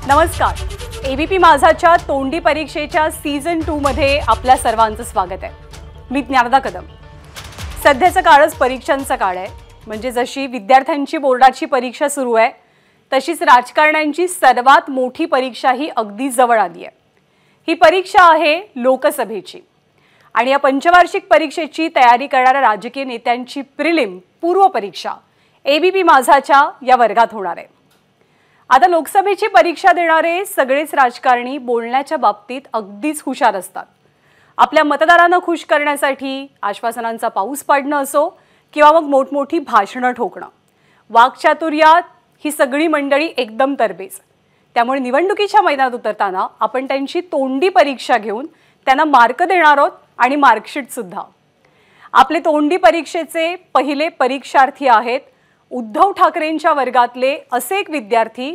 नमस्कार. एबीपी माझाच्या तोंडी परीक्षेच्या सीझन 2 मध्ये आपल्या सर्वांचं स्वागत आहे. मी ज्ञानदा कदम. सध्याचा काळच परीक्षांचा काळ आहे. म्हणजे जशी विद्यार्थ्यांची बोर्डाची परीक्षा सुरू आहे तशीच राजकारण्यांची सर्वात मोठी परीक्षा ही अगदी जवळ आली आहे. ही परीक्षा आहे लोकसभेची आणि या पंचवार्षिक परीक्षेची तयारी करणाऱ्या राजकीय नेत्यांची प्रिलिम पूर्व परीक्षा एबीपी माझाच्या या वर्गात होणार आहे. आता लोकसभेची परीक्षा देणारे सगळेच राजकारणी बोलण्याच्या बाबतीत अगदीच हुशार असतात. आपल्या मतदारांना खुश करण्यासाठी आश्वासनांचा पाऊस पाडणं असो किंवा मग मोठमोठी भाषणं ठोकणं, वाक्चातुर्यात ही सगळी मंडळी एकदम तरबेज. त्यामुळे निवडणुकीच्या मैदानात उतरताना आपण त्यांची तोंडी परीक्षा घेऊन त्यांना मार्क देणार आहोत आणि मार्कशीट सुद्धा. आपले तोंडी परीक्षेचे पहिले परीक्षार्थी आहेत उद्धव ठाकरेंच्या वर्गातले असे एक विद्यार्थी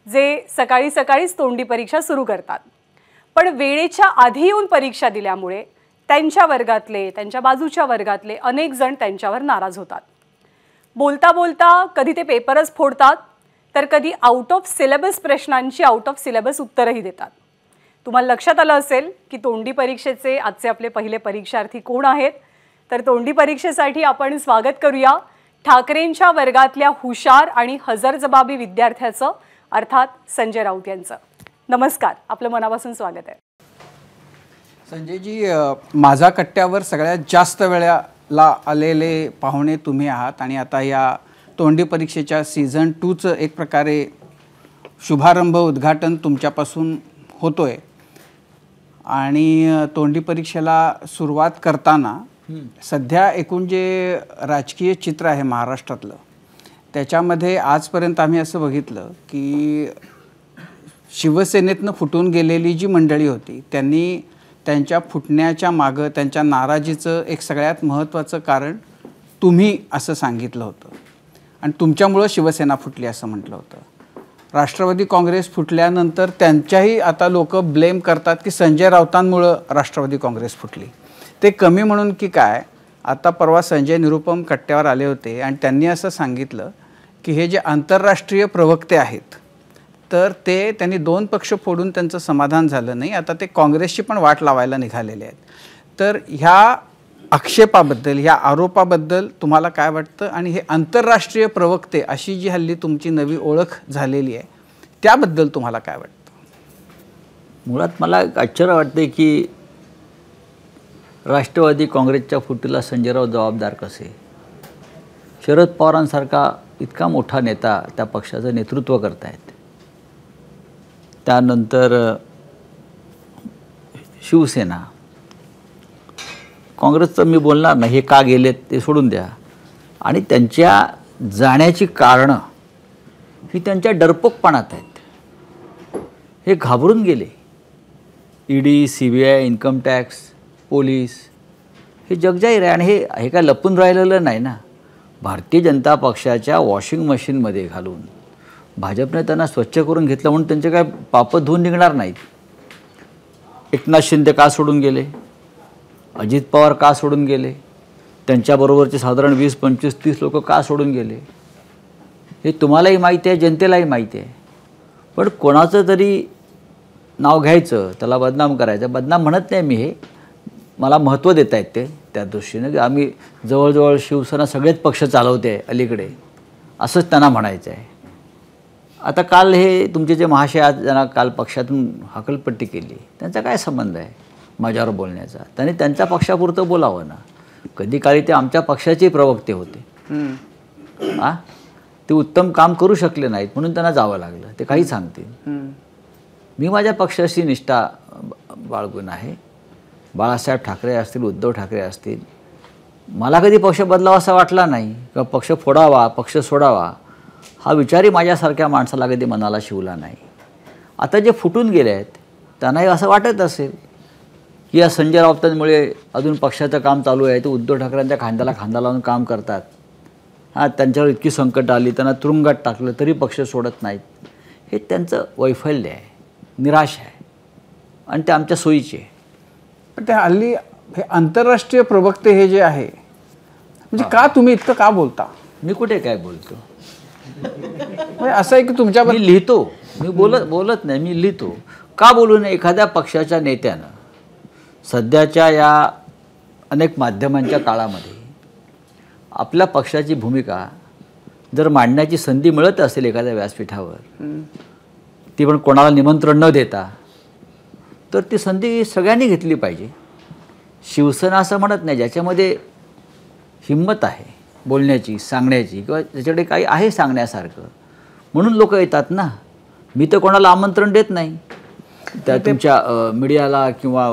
जे सकाळी सकाळीच तोंडी परीक्षा सुरू करतात. पण वेळेच्या आधी येऊन परीक्षा दिल्यामुळे त्यांच्या वर्गातले, त्यांच्या बाजूच्या वर्गातले अनेक जण त्यांच्यावर नाराज होतात. बोलता बोलता कधी ते पेपरच फोडतात तर कधी आउट ऑफ सिलेबस प्रश्नांची आउट ऑफ सिलेबस उत्तरही देतात. तुम्हाला लक्षात आलं असेल की तोंडी परीक्षेचे आजचे आपले पहिले परीक्षार्थी कोण आहेत. तर तोंडी परीक्षेसाठी आपण स्वागत करूया ठाकरेंच्या वर्गातल्या हुशार आणि हजरजबाबी विद्यार्थ्याचं, अर्थात संजय राऊत यांचं. नमस्कार, आपलं मनापासून स्वागत आहे. संजयजी, माझा कट्ट्यावर सगळ्यात जास्त वेळेला आलेले पाहुणे तुम्ही आहात आणि आता या तोंडी परीक्षेच्या सीझन 2चं एक प्रकारे शुभारंभ उद्घाटन तुमच्यापासून होतोय. आणि तोंडी परीक्षेला सुरुवात करताना सध्या एकूण जे राजकीय चित्र आहे महाराष्ट्रातलं त्याच्यामध्ये आजपर्यंत आम्ही असं बघितलं की शिवसेनेतनं फुटून गेलेली जी मंडळी होती त्यांनी त्यांच्या फुटण्याच्या मागं त्यांच्या नाराजीचं एक सगळ्यात महत्त्वाचं कारण तुम्ही असं सांगितलं होतं आणि तुमच्यामुळं शिवसेना फुटली असं म्हटलं होतं. राष्ट्रवादी काँग्रेस फुटल्यानंतर त्यांच्याही आता लोक ब्लेम करतात की संजय राऊतांमुळं राष्ट्रवादी काँग्रेस फुटली. ते कमी म्हणून की काय, आता परवा संजय निरुपम कट्ट्यावर आले होते आणि त्यांनी असं सांगितलं की हे जे आंतरराष्ट्रीय प्रवक्ते आहेत तर त्यांनी 2 पक्ष फोडून त्यांचं समाधान झालं नाही, आता ते काँग्रेसची पण वाट लावायला निघालेले आहेत. तर ह्या आक्षेपाबद्दल, ह्या आरोपाबद्दल तुम्हाला काय वाटतं आणि हे आंतरराष्ट्रीय प्रवक्ते अशी जी हल्ली तुमची नवी ओळख झालेली आहे त्याबद्दल तुम्हाला काय वाटतं? मुळात मला आश्चर्य वाटते की राष्ट्रवादी काँग्रेसच्या फुटीला संजयराव जबाबदार कसे. शरद पवारांसारखा इतका मोठा नेता त्या पक्षाचं नेतृत्व करतायत. त्यानंतर शिवसेना, काँग्रेसचं मी बोलणार नाही, हे का गेलेत ते सोडून द्या. आणि त्यांच्या जाण्याची कारणं ही त्यांच्या डरपोकपणात आहेत. हे घाबरून गेले. ED, CBI, income tax, police हे जगजाहीर आहे आणि हे काय लपून राहिलेलं नाही ना. भारतीय जनता पक्षाच्या वॉशिंग मशीनमध्ये घालून भाजपने त्यांना स्वच्छ करून घेतलं म्हणून त्यांचे काय पापं धुवून निघणार नाहीत. एकनाथ शिंदे का सोडून गेले, अजित पवार का सोडून गेले, त्यांच्याबरोबरचे साधारण 20, 25, 30 लोक का सोडून गेले हे तुम्हालाही माहिती आहे, जनतेलाही माहिती आहे. पण कोणाचं तरी नाव घ्यायचं, त्याला बदनाम करायचं. बदनाम म्हणत नाही मी, हे मला महत्त्व देत आहेत ते त्या दृष्टीनं की आम्ही जवळजवळ शिवसेना सगळेच पक्ष चालवते अलीकडे असंच त्यांना म्हणायचं आहे. आता काल हे तुमचे जे महाशय आज ज्यांना काल पक्षातून हकलपट्टी केली त्यांचा काय संबंध आहे माझ्यावर बोलण्याचा? त्यांनी त्यांच्या पक्षापुरतं बोलावं ना. कधी काळी ते आमच्या पक्षाचे प्रवक्ते होते. ते उत्तम काम करू शकले नाहीत म्हणून त्यांना जावं लागलं. ते काही सांगतील. मी माझ्या पक्षाशी निष्ठा बाळगून आहे. बाळासाहेब ठाकरे असतील, उद्धव ठाकरे असतील, मला कधी पक्ष बदलावा असा वाटला नाही किंवा पक्ष फोडावा, पक्ष सोडावा हा विचारही माझ्यासारख्या माणसाला कधी मनाला शिवला नाही. आता जे फुटून गेले आहेत त्यांनाही असं वाटत असेल की या संजय राऊतांमुळे अजून पक्षाचं काम चालू आहे, ते उद्धव ठाकरेंच्या खांद्याला खांदा लावून काम करतात. त्यांच्यावर इतकी संकट आली, त्यांना तुरुंगात टाकलं तरी पक्ष सोडत नाहीत. हे त्यांचं वैफल्य आहे, निराश आहे आणि ते आमच्या सोयीचे आहे. पण ते हल्ली हे आंतरराष्ट्रीय प्रवक्ते हे जे आहे म्हणजे का तुम्ही इतकं का बोलता? मी कुठे काय बोलतो? असं आहे की तुमच्याबद्दल मी लिहितो, मी बोलत नाही, मी लिहितो. का बोलू नये? एखाद्या पक्षाच्या नेत्यानं सध्याच्या या अनेक माध्यमांच्या काळामध्ये आपल्या पक्षाची भूमिका जर मांडण्याची संधी मिळत असेल एखाद्या व्यासपीठावर, ती पण कोणाला निमंत्रण न देता, तर ती संधी सगळ्यांनी घेतली पाहिजे. शिवसेना असं म्हणत नाही, ज्याच्यामध्ये हिंमत आहे बोलण्याची, सांगण्याची, किंवा ज्याच्याकडे काही आहे सांगण्यासारखं, म्हणून लोक येतात ना. मी तर कोणाला आमंत्रण देत नाही, त्या तुमच्या मीडियाला किंवा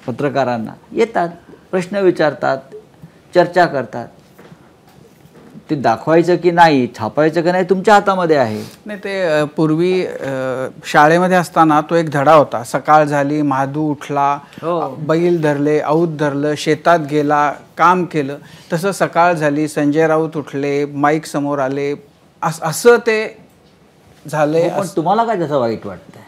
पत्रकारांना. येतात, प्रश्न विचारतात, चर्चा करतात. ते दाखवायचं की नाही, छापायचं की नाही, तुमच्या हातामध्ये आहे. नाही, ते पूर्वी शाळेमध्ये असताना तो एक धडा होता. सकाळ झाली, महादू उठला, बैल धरले, औत धरलं, शेतात गेला, काम केलं. तसं सकाळ झाली, संजय राऊत उठले, माईक समोर आले, असं ते झालंय. पण तुम्हाला काय त्याचं वाईट वाटतंय?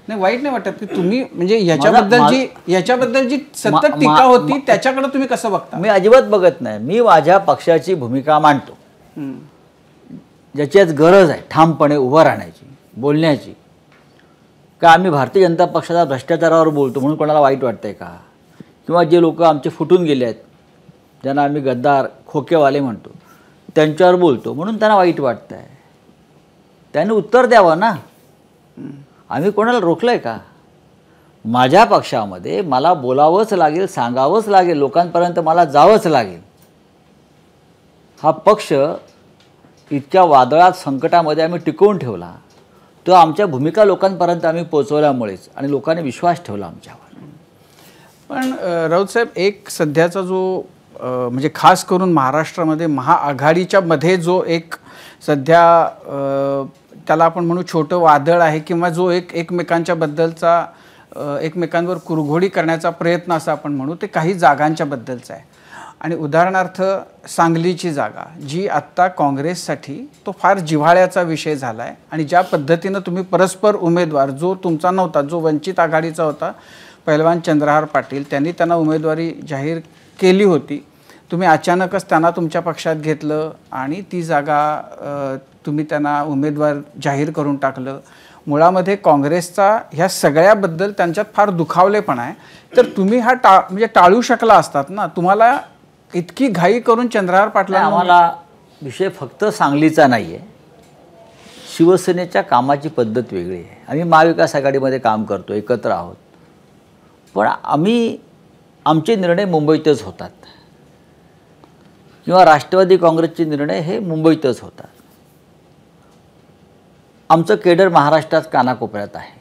नाही, वाईट नाही वाटत की तुम्ही म्हणजे याच्याबद्दल जी सतत टीका होती त्याच्याकडे तुम्ही कसं बघता? मी अजिबात बघत नाही. मी माझ्या पक्षाची भूमिका मांडतो, ज्याची आज गरज आहे ठामपणे उभं राहण्याची, बोलण्याची. का आम्ही भारतीय जनता पक्षाचा भ्रष्टाचारावर बोलतो म्हणून कोणाला वाईट वाटतंय का? किंवा जे लोक आमचे फुटून गेले आहेत, ज्यांना आम्ही गद्दार, खोकेवाले म्हणतो, त्यांच्यावर बोलतो म्हणून त्यांना वाईट वाटतंय? त्याने उत्तर द्यावं ना. आम्ही कोणाला रोखलंय का? माझ्या पक्षामध्ये मला बोलावंच लागेल, सांगावंच लागेल, लोकांपर्यंत मला जावंच लागेल. हा पक्ष इतक्या वादळात, संकटामध्ये आम्ही टिकवून ठेवला, तो आमच्या भूमिका लोकांपर्यंत आम्ही पोचवल्यामुळेच, आणि लोकांनी विश्वास ठेवला आमच्यावर. पण राऊत साहेब, एक सध्याचा जो म्हणजे खास करून महाराष्ट्रामध्ये महाआघाडीच्या मध्ये जो एक सध्या त्याला आपण म्हणू छोटं वादळ आहे, किंवा जो एकमेकांच्या बद्दलचा एकमेकांवर कुरघोडी करण्याचा प्रयत्न असं आपण म्हणू, ते काही जागांच्या बद्दलचा आहे. आणि उदाहरणार्थ सांगलीची जागा जी आत्ता काँग्रेससाठी तो फार जिव्हाळ्याचा विषय झाला आहे. आणि ज्या पद्धतीनं तुम्ही परस्पर उमेदवार, जो तुमचा नव्हता, जो वंचित आघाडीचा होता, पहिलवान चंद्रहार पाटील, त्यांनी त्यांना उमेदवारी जाहीर केली होती. तुम्ही अचानकच त्यांना तुमच्या पक्षात घेतलं आणि ती जागा तुम्ही त्यांना उमेदवार जाहीर करून टाकलं. मुळामध्ये काँग्रेसचा ह्या सगळ्याबद्दल त्यांच्यात फार दुखावलेपणा आहे. तर तुम्ही हा म्हणजे टाळू शकला असतात ना. तुम्हाला इतकी घाई करून चंद्रहार पाटला. आम्हाला विषय फक्त सांगलीचा नाही आहे, शिवसेनेच्या कामाची पद्धत वेगळी आहे. आम्ही महाविकास आघाडीमध्ये काम करतो, एकत्र आहोत, पण आमचे निर्णय मुंबईतच होतात, किंवा राष्ट्रवादी काँग्रेसचे निर्णय हे मुंबईतच होतात. आमचं केडर महाराष्ट्रात कानाकोपऱ्यात आहे.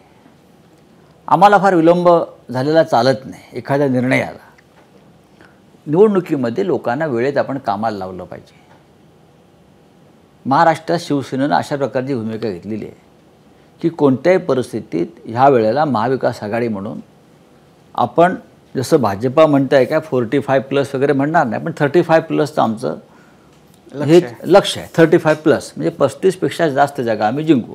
आम्हाला फार विलंब झालेला चालत नाही एखाद्या निर्णयाला. निवडणुकीमध्ये लोकांना वेळेत आपण कामाला लावलं पाहिजे. महाराष्ट्रात शिवसेनेनं अशा प्रकारची भूमिका घेतलेली आहे की कोणत्याही परिस्थितीत ह्या वेळेला महाविकास आघाडी म्हणून आपण, जसं भाजपा म्हणत आहे काय 45+ वगैरे म्हणणार नाही, पण 35+ आमचं हे लक्ष आहे. 35+ म्हणजे 35पेक्षा जास्त जागा आम्ही जिंकू.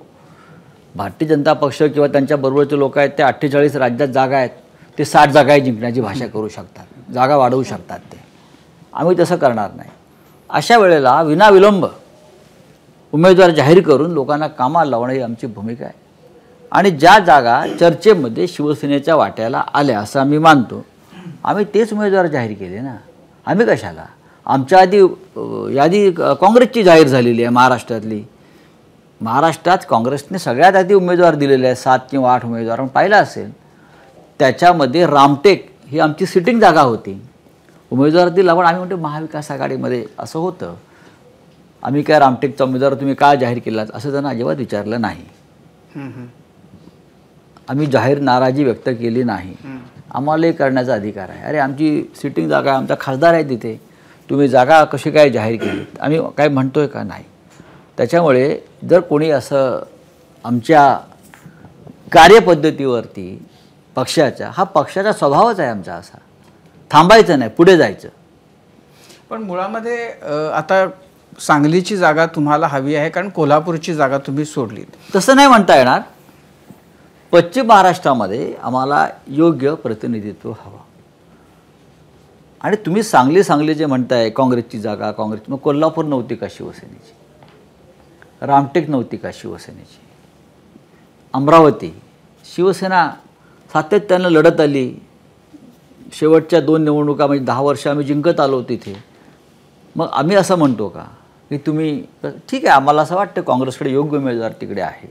भारतीय जनता पक्ष किंवा त्यांच्याबरोबरचे लोक आहेत ते 48 राज्यात जागा आहेत, ते 60 जागाही जिंकण्याची भाषा करू शकतात, जागा वाढवू शकतात. ते आम्ही तसं करणार नाही. अशा वेळेला विनाविलंब उमेदवार जाहीर करून लोकांना कामाला लावणं ही आमची भूमिका आहे. आणि ज्या जागा चर्चेमध्ये शिवसेनेच्या वाट्याला आल्या असं आम्ही मानतो, आम्ही तेच उमेदवार जाहीर केले ना. आम्ही कशाला? आमच्या आधी यादी काँग्रेसची जाहीर झालेली आहे महाराष्ट्रातली. महाराष्ट्रात काँग्रेसने सगळ्यात आधी उमेदवार दिलेले आहेत, 7 किंवा 8 उमेदवार. आपण पाहिलं असेल त्याच्यामध्ये रामटेक ही आमची सिटिंग जागा होती. उमेदवार दिला, पण आम्ही म्हणतो महाविकास आघाडीमध्ये असं होतं. आम्ही काय रामटेकचा उमेदवार तुम्ही का जाहीर केलात असं त्यांना अजिबात विचारलं नाही. आम्ही जाहीर नाराजी व्यक्त केली नाही. आम्हालाही करण्याचा अधिकार आहे. अरे आमची सिटिंग जागा आहे, आमचा खासदार आहे तिथे, तुम्ही जागा कशी काय जाहीर केली? आम्ही काय म्हणतोय का? नाही. त्याच्यामुळे जर कोणी असं आमच्या कार्यपद्धतीवरती पक्षाच्या, हा पक्षाचा स्वभावच आहे आमचा असा, थांबायचं नाही, पुढे जायचं. पण मुळामध्ये आता सांगलीची जागा तुम्हाला हवी आहे कारण कोल्हापूरची जागा तुम्ही सोडलीत, तसं नाही म्हणता येणार. पश्चिम महाराष्ट्रामध्ये आम्हाला योग्य प्रतिनिधित्व हवं. आणि तुम्ही सांगली जे म्हणताय काँग्रेसची जागा, काँग्रेस, मग कोल्हापूर नव्हती का शिवसेनेची? रामटेक नव्हती का शिवसेनेची? अमरावती शिवसेना सातत्यानं लढत आली. शेवटच्या 2 निवडणुका म्हणजे 10 वर्ष आम्ही जिंकत आलो तिथे. मग आम्ही असं म्हणतो का की तुम्ही ठीक आहे, आम्हाला असं वाटतं काँग्रेसकडे योग्य उमेदवार तिकडे आहे,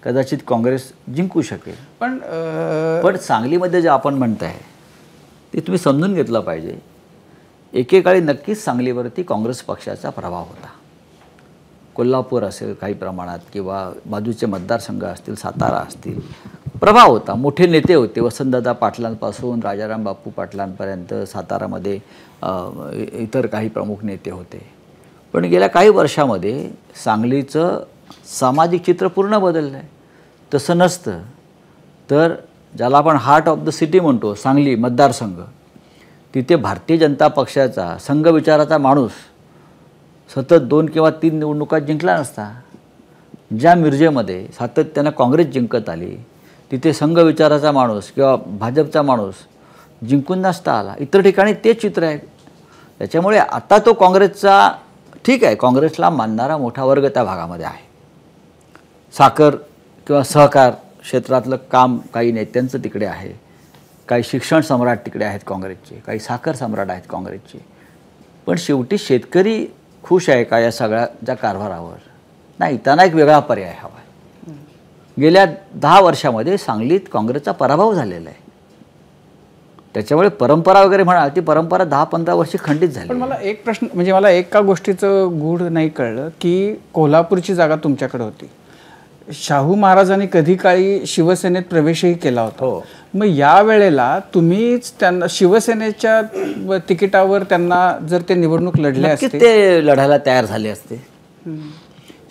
कदाचित काँग्रेस जिंकू शकेल. पण सांगलीमध्ये जे आपण म्हणताय ते तुम्ही समजून घेतलं पाहिजे. एकेकाळी नक्कीच सांगलीवरती काँग्रेस पक्षाचा प्रभाव होता. कोल्हापूर असेल काही प्रमाणात किंवा बाजूचे मतदारसंघ असतील, सातारा असतील, प्रभाव होता. मोठे नेते होते, वसंतदादा पाटलांपासून राजाराम बापू पाटलांपर्यंत सातारामध्ये इतर काही प्रमुख नेते होते. पण गेल्या काही वर्षामध्ये सांगलीचं सामाजिक चित्र पूर्ण बदललं आहे. तसं नसतं तर ज्याला आपण हार्ट ऑफ द सिटी म्हणतो सांगली मतदारसंघ, तिथे भारतीय जनता पक्षाचा संघ विचाराचा माणूस सतत 2 किंवा 3 निवडणुका जिंकला नसता. ज्या मिरजेमध्ये सातत्यानं काँग्रेस जिंकत आली तिथे संघ विचाराचा माणूस किंवा भाजपचा माणूस जिंकून नसता आला. इतर ठिकाणी तेच चित्र आहे. त्याच्यामुळे आता तो काँग्रेसचा ठीक आहे, काँग्रेसला मानणारा मोठा वर्ग त्या भागामध्ये आहे. साखर किंवा सहकार क्षेत्रातलं काम काही नेत्यांचं तिकडे आहे, काही शिक्षण सम्राट तिकडे आहेत काँग्रेसचे, काही साखर सम्राट आहेत काँग्रेसचे. पण शेवटी शेतकरी खुश आहे का या सगळ्याच्या कारभारावर? नाही, त्यांना एक वेगळा पर्याय हवा आहे. गेल्या 10 वर्षामध्ये सांगलीत काँग्रेसचा पराभव झालेला आहे. त्याच्यामुळे परंपरा वगैरे म्हणाल ती परंपरा 10-15 वर्षी खंडित झाली. पण मला एक प्रश्न म्हणजे मला एका गोष्टीचं गूढ नाही कळलं की कोल्हापूरची जागा तुमच्याकडे होती. शाहू महाराजांनी कधी काळी शिवसेनेत प्रवेशही केला होता. मग या वेळेला तुम्हीच त्यांना शिवसेनेच्या तिकिटावर त्यांना जर ते निवडणूक लढले असते, ते लढायला तयार झाले असते.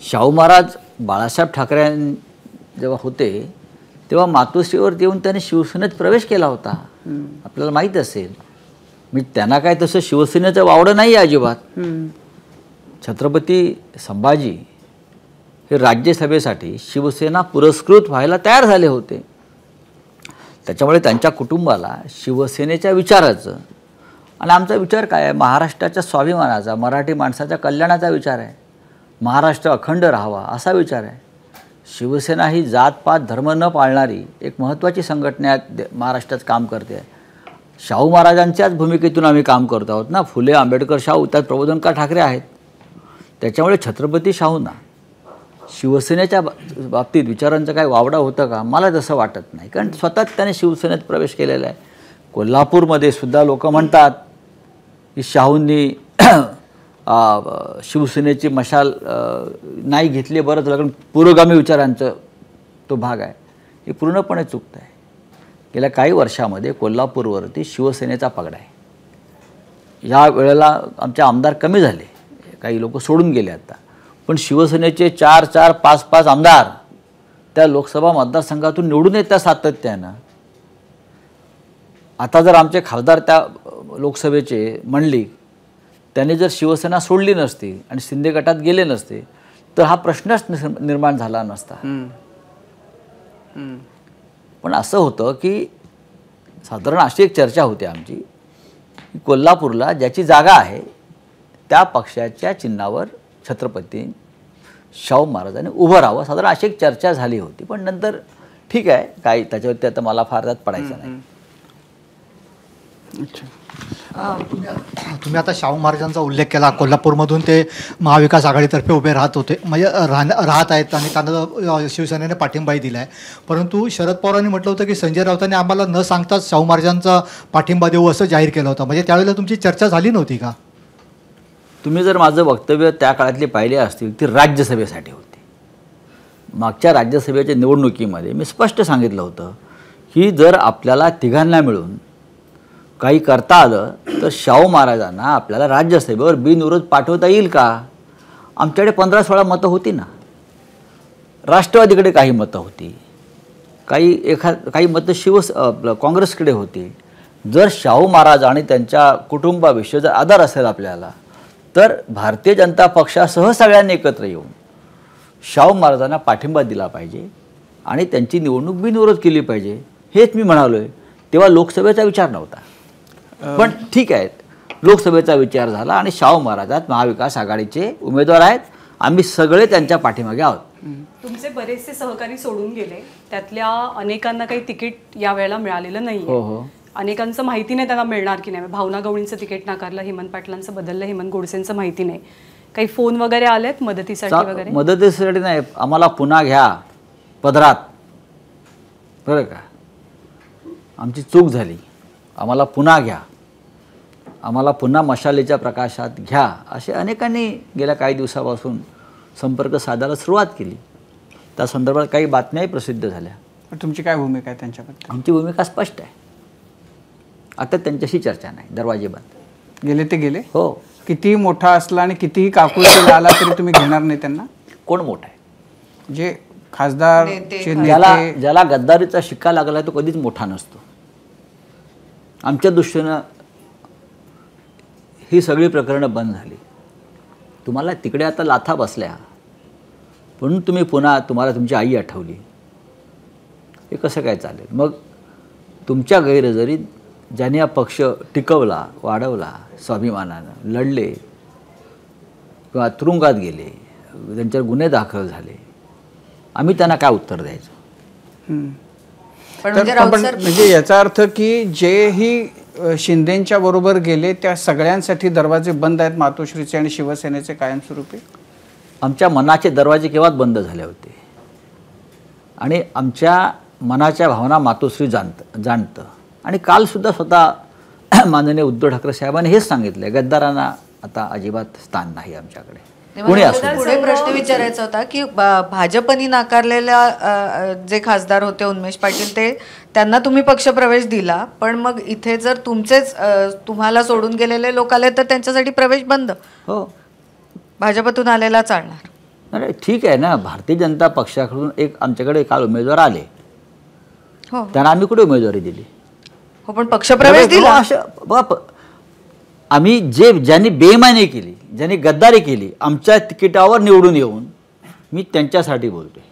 शाहू महाराज बाळासाहेब ठाकरे जेव्हा होते तेव्हा मातोश्रीवर येऊन त्यांनी शिवसेनेत प्रवेश केला होता. आपल्याला माहीत असेल. मी त्यांना काय तसं शिवसेनेचं वावडं नाही आहे अजिबात. छत्रपती संभाजी हे राज्यसभेसाठी शिवसेना पुरस्कृत व्हायला तयार झाले होते. त्याच्यामुळे त्यांच्या कुटुंबाला शिवसेनेच्या विचाराचं आणि आमचा विचार काय आहे, महाराष्ट्राच्या स्वाभिमानाचा, मराठी माणसाच्या कल्याणाचा विचार आहे. महाराष्ट्र अखंड राहावा असा विचार आहे. शिवसेना ही जातपात धर्म न पाळणारी एक महत्त्वाची संघटना महाराष्ट्रात काम करते. शाहू महाराजांच्याच भूमिकेतून आम्ही काम करत आहोत ना. फुले, आंबेडकर, शाहू, त्यात प्रबोधनकार ठाकरे आहेत. त्याच्यामुळे छत्रपती शाहूंना शिवसेनेच्या बाबतीत विचारांचं काही वावडा होतं का? मला तसं वाटत नाही. कारण स्वतःच त्याने शिवसेनेत प्रवेश केलेला आहे. कोल्हापूरमध्ये सुद्धा लोक म्हणतात की शाहूंनी शिवसेनेची मशाल नाही घेतली बरं झालं, कारण पुरोगामी विचारांचं तो भाग आहे. हे पूर्णपणे चुकत आहे. गेल्या काही वर्षामध्ये कोल्हापूरवरती शिवसेनेचा पगडा आहे. या वेळेला आमचे आमदार कमी झाले, काही लोक सोडून गेले आता. पण शिवसेनेचे 4-4, 5-5 आमदार त्या लोकसभा मतदारसंघातून निवडून येतात सातत्यानं. आता जर आमचे खासदार त्या लोकसभेचे मंडलिक त्यांनी जर शिवसेना सोडली नसती आणि शिंदे गटात गेले नसते तर हा प्रश्नच निर्माण झाला नसता. पण असं होतं की साधारण अशी एक चर्चा होती आमची की कोल्हापूरला ज्याची जागा आहे त्या पक्षाच्या चिन्हावर छत्रपती शाहू महाराजांनी उभं राहावं, साधारण अशी एक चर्चा झाली होती. पण नंतर ठीक आहे, काही त्याच्यावरती आता मला फार त्यात पडायचं नाही. तुम्ही आता शाहू महाराजांचा उल्लेख केला. कोल्हापूरमधून ते महाविकास आघाडीतर्फे उभे राहत होते, म्हणजे राहत आहेत आणि त्यांना शिवसेनेने पाठिंबाही दिला आहे. परंतु शरद पवारांनी म्हटलं होतं की संजय राऊतांनी आम्हाला न सांगताच शाहू महाराजांचा पाठिंबा देऊ असं जाहीर केलं होतं. म्हणजे त्यावेळेला तुमची चर्चा झाली नव्हती का? तुम्ही जर माझं वक्तव्य त्या काळातले पाहिले असतील ती राज्यसभेसाठी होती. मागच्या राज्यसभेच्या निवडणुकीमध्ये मी स्पष्ट सांगितलं होतं की जर आपल्याला तिघांना मिळून काही करता आलं तर शाहू महाराजांना आपल्याला राज्यसभेवर बिनविरोध पाठवता येईल का? आमच्याकडे 15-16 मतं होती ना. राष्ट्रवादीकडे काही मतं होती, काही मतं काँग्रेसकडे होती. जर शाहू महाराज आणि त्यांच्या कुटुंबाविषयी जर आदर असेल आपल्याला तर भारतीय जनता पक्षासह सगळ्यांनी एकत्र येऊन शाहू महाराजांना पाठिंबा दिला पाहिजे आणि त्यांची निवडणूक बिनविरोध केली पाहिजे. हेच मी म्हणालोय. तेव्हा लोकसभेचा विचार नव्हता. पण ठीक आहे, लोकसभेचा विचार झाला आणि शाहू महाराजात महाविकास आघाडीचे उमेदवार आहेत आम्ही सगळे त्यांच्या पाठीमागे आहोत. तुमचे बरेचसे सहकारी सोडून गेले, त्यातल्या अनेकांना काही तिकीट यावेळेला मिळालेलं नाही. हो. अनेकांचं माहिती नाही त्यांना मिळणार की नाही. भावना गवळींचं तिकीट नाकारलं, हेमंत पाटलांचं बदललं, हेमंत गोडसेंचं माहिती नाही. काही फोन वगैरे आलेत मदतीसाठी वगैरे? मदतीसाठी नाही, आम्हाला पुन्हा घ्या पदरात, बरं का, आमची चूक झाली, आम्हाला पुन्हा घ्या, आम्हाला पुन्हा मशालीच्या प्रकाशात घ्या, असे अनेकांनी गेल्या काही दिवसापासून संपर्क साधायला सुरुवात केली. त्या संदर्भात काही बातम्याही प्रसिद्ध झाल्या. तुमची काय भूमिका आहे त्यांच्याबद्दल? आमची भूमिका स्पष्ट आहे. आता त्यांच्याशी चर्चा नाही, दरवाजे बंद. गेले ते गेले. हो. कितीही मोठा असला आणि कितीही काकुळतेला आला तरी तुम्ही घेणार नाही त्यांना? कोण मोठा आहे? जे खासदार ज्याला गद्दारीचा शिक्का लागला तो कधीच मोठा नसतो. आमच्या दृष्टीनं ही सगळी प्रकरणं बंद झाली. तुम्हाला तिकडे आता लाथा बसल्या म्हणून तुम्ही पुन्हा तुम्हाला तुमची आई आठवली, हे कसं काय चालेल? मग तुमच्या गैरहजेरीत ज्याने हा पक्ष टिकवला, वाढवला, स्वाभिमानानं लढले किंवा तुरुंगात गेले, त्यांच्यावर गुन्हे दाखल झाले, आम्ही त्यांना काय उत्तर द्यायचं? म्हणजे याचा अर्थ की जेही शिंदेच्या बरोबर गेले त्या सगळ्यांसाठी दरवाजे बंद आहेत मातोश्रीचे आणि शिवसेनेचे कायमस्वरूपी? आमच्या मनाचे दरवाजे केव्हाच बंद झाले होते आणि आमच्या मनाच्या भावना मातोश्री जाणतं. आणि कालसुद्धा स्वतः माननीय उद्धव ठाकरे साहेबांनी हेच सांगितलं, गद्दारांना आता अजिबात स्थान नाही आमच्याकडे. पुढे प्रश्न विचारायचा होता की भाजपनी नाकारलेल्या जे खासदार होते उन्मेष पाटील, ते त्यांना तुम्ही पक्षप्रवेश दिला, पण मग इथे जर तुमचेच तुम्हाला सोडून गेलेले लोक आले तर त्यांच्यासाठी प्रवेश बंद? हो, भाजपतून आलेला चालणार? अरे ठीक आहे ना, भारतीय जनता पक्षाकडून एक आमच्याकडे काल उमेदवार आले, हो, त्यांना आम्ही कुठे उमेदवारी दिली? हो, पण पक्षप्रवेश दिला. आम्ही ज्यांनी बेईमानी केली, ज्यांनी गद्दारी केली, आमच्या तिकिटावर निवडून येऊन मी त्यांच्यासाठी बोलतोय.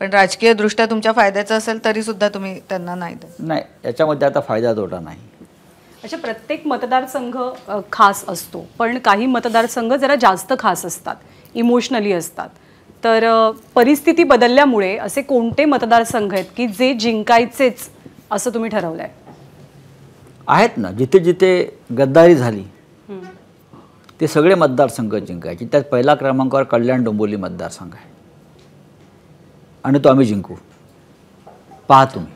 पण राजकीय दृष्ट्या तुमच्या फायद्याचं असेल तरी सुद्धा तुम्ही त्यांना नाही देत? नाही, याच्यामध्ये आता फायदा तोटा नाही. अच्छा, प्रत्येक मतदारसंघ खास असतो, पण काही मतदारसंघ जरा जास्त खास असतात, इमोशनली असतात. तर परिस्थिती बदलल्यामुळे असे कोणते मतदारसंघ आहेत की जे जिंकायचेच असं तुम्ही ठरवलंय? आहेत ना, जिथे जिथे गद्दारी झाली ते सगळे मतदारसंघ जिंकायचे. त्यात पहिला क्रमांकावर कल्याण डोंबिवली मतदारसंघ आहे आणि तो आम्ही जिंकू, पहा तुम्ही.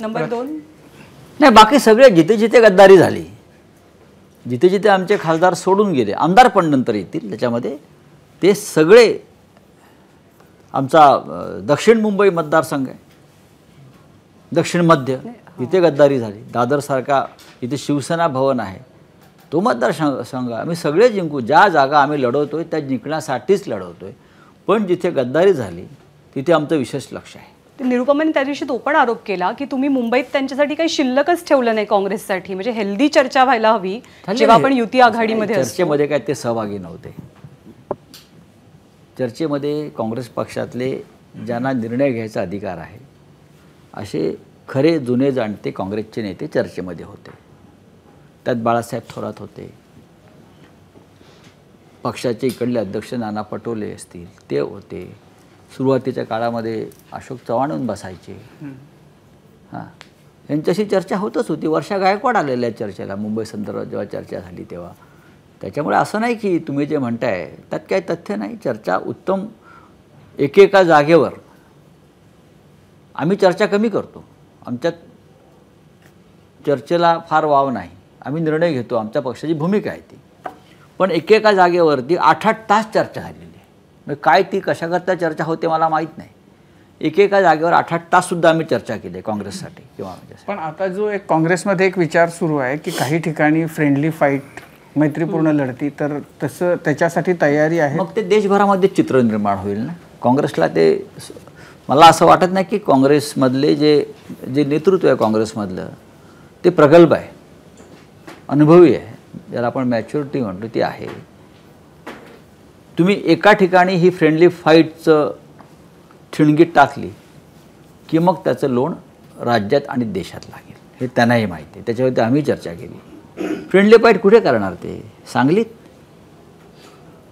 नंबर 2? नाही, बाकी सगळे जिथे जिथे गद्दारी झाली, जिथे जिथे आमचे खासदार सोडून गेले, आमदार पण नंतर येतील त्याच्यामध्ये, ते सगळे आमचा दक्षिण मुंबई मतदारसंघ आहे, दक्षिण मध्य, इथे गद्दारी झाली. दादरसारखा इथे शिवसेना भवन आहे, तो मतदारसंघ आम्ही सगळे जिंकू. ज्या जागा आम्ही लढवतोय त्या जिंकण्यासाठीच लढवतोय, पण जिथे गद्दारी झाली तिथे आमचं विशेष लक्ष आहे. निरुपमाने त्या दिवशी तो पण आरोप केला की तुम्ही मुंबईत त्यांच्यासाठी काही शिल्लकच ठेवलं नाही काँग्रेससाठी, म्हणजे हेल्दी चर्चा व्हायला हवी जेव्हा आपण युती आघाडीमध्ये असतो. चर्चेमध्ये काय ते सहभागी नव्हते. चर्चेमध्ये काँग्रेस पक्षातले ज्यांना निर्णय घ्यायचा अधिकार आहे असे खरे जुने जाणते काँग्रेसचे नेते चर्चेमध्ये होते. त्यात बाळासाहेब थोरात होते, पक्षाचे इकडले अध्यक्ष नाना पटोले असतील ते होते, सुरुवातीच्या काळामध्ये अशोक चव्हाण बसायचे. हां, यांच्याशी चर्चा होतच होती. वर्षा गायकवाड आलेल्या चर्चेला, मुंबई संदर्भात जेव्हा चर्चा झाली तेव्हा. त्याच्यामुळे असं नाही की तुम्ही जे म्हणताय त्यात काही तथ्य नाही. चर्चा उत्तम, एकेका जागेवर आम्ही चर्चा कमी करतो, आमच्यात चर्चेला फार वाव नाही, आम्ही निर्णय घेतो, आमच्या पक्षाची भूमिका आहे ती. पण एकेका जागेवरती 8-8 तास चर्चा झालेली आहे. म्हणजे काय ती कशाकरता चर्चा होते मला माहीत नाही. एकेका जागेवर 8-8 ताससुद्धा आम्ही चर्चा केली काँग्रेससाठी किंवा पण आता जो एक काँग्रेसमध्ये एक विचार सुरू आहे की काही ठिकाणी फ्रेंडली फाईट, मैत्रीपूर्ण लढती, तर तसं त्याच्यासाठी तयारी आहे. मग ते देशभरामध्ये चित्र निर्माण होईल ना. काँग्रेसला ते, मला असं वाटत नाही की काँग्रेसमधले जे नेतृत्व आहे काँग्रेसमधलं ते प्रगल्भ आहे, अनुभवी आहे, ज्याला आपण मॅच्युरिटी म्हणतो ती आहे. तुम्ही एका ठिकाणी ही फ्रेंडली फाईटचं ठिणगीत टाकली की मग त्याचं लोण राज्यात आणि देशात लागेल, हे त्यांनाही माहिती आहे. त्याच्यावरती आम्ही चर्चा केली. फ्रेंडली फाईट कुठे करणार? ते सांगलीत,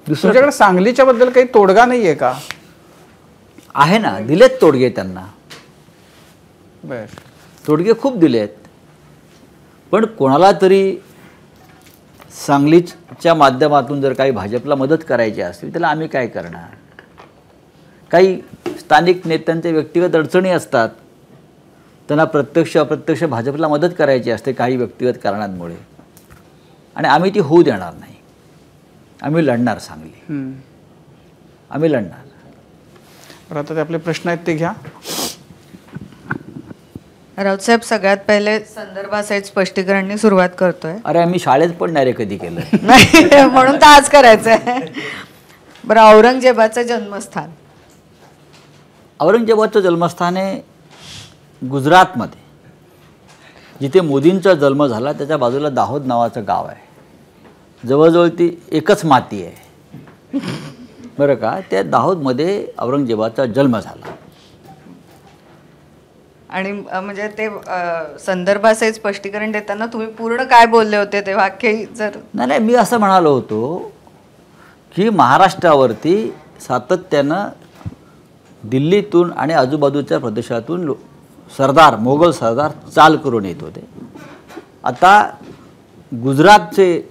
तुमच्याकडे सांगलीच्या बद्दल काही तोडगा नाहीये का? आहे ना, दिलेत तोडगे त्यांना, बर, तोडगे खूप दिलेत. पण कोणाला तरी सांगलीच्या माध्यमातून जर काही भाजपला मदत करायची असेल त्याला आम्ही काय करणार? काही स्थानिक नेत्यांच्या व्यक्तिगत अडचणी असतात, त्यांना प्रत्यक्ष अप्रत्यक्ष भाजपला मदत करायची असते काही व्यक्तिगत कारणांमुळे, आणि आम्ही ती होऊ देणार नाही. आम्ही लढणार सांगली, आम्ही लढणार. बरं, आता ते आपले प्रश्न आहेत ते घ्या. राऊतसाहेब, सगळ्यात पहिले संदर्भासहित स्पष्टीकरणनी सुरुवात करतोय. अरे आम्ही शाळेत पण नाही रे कधी केलं. नाही, म्हणून तर आज करायचंय. बरं, औरंगजेबाचं जन्मस्थान. औरंगजेबाचं जन्मस्थान आहे गुजरातमध्ये, जिथे मोदींचा जन्म झाला त्याच्या बाजूला दाहोद नावाचं गाव आहे. जवळजवळ ती एकच माती आहे, बरं का. त्या दाहोदमध्ये औरंगजेबाचा जन्म झाला. आणि म्हणजे ते संदर्भासहित स्पष्टीकरण देताना तुम्ही पूर्ण काय बोलले होते ते वाक्य जर. नाही, मी असं म्हणालो होतो की महाराष्ट्रावरती सातत्यानं दिल्लीतून आणि आजूबाजूच्या प्रदेशातून सरदार, मोगल सरदार चाल करून येत होते. आता गुजरातचे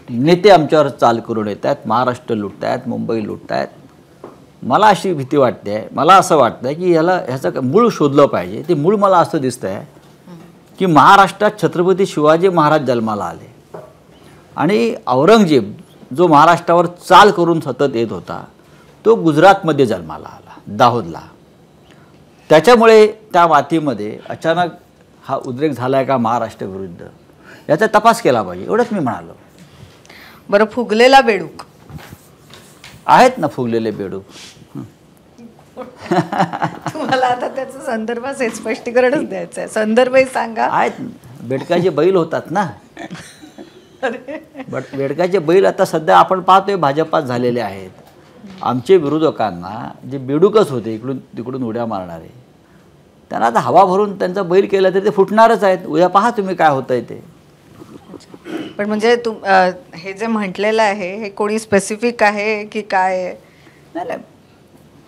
नेते आमच्यावर चाल करून येत आहेत, महाराष्ट्र लुटत आहेत, मुंबई लुटत आहेत. मला अशी भीती वाटते आहे, मला असं वाटतं आहे की ह्याचं मूळ शोधलं पाहिजे. ते मूळ मला असं दिसतं आहे की महाराष्ट्रात छत्रपती शिवाजी महाराज जन्माला आले आणि औरंगजेब जो महाराष्ट्रावर चाल करून सतत येत होता तो गुजरातमध्ये जन्माला आला, दाहोदला. त्याच्यामुळे त्या मातीमध्ये अचानक हा उद्रेक झाला आहे का महाराष्ट्राविरुद्ध, याचा तपास केला पाहिजे, एवढंच मी म्हणालो. बरं, फुगलेला बेडूक. आहेत ना फुगलेले बेडूक. तुम्हाला आता त्याचं संदर्भासहित स्पष्टीकरणच द्यायचं आहे. संदर्भही सांगा. आहेत, बेडकाचे बैल होतात ना. बट बेडकाचे बैल आता सध्या आपण पाहतोय भाजपात झालेले आहेत. आमचे विरोधकांना जे बेडूकच होते इकडून तिकडून उड्या मारणारे, त्यांना आता हवा भरून त्यांचा बैल केला तरी ते फुटणारच आहेत. उद्या पहा तुम्ही काय होतंय ते. पण म्हणजे हे जे म्हटलेलं आहे हे कोणी स्पेसिफिक आहे की काय आहे? नाही,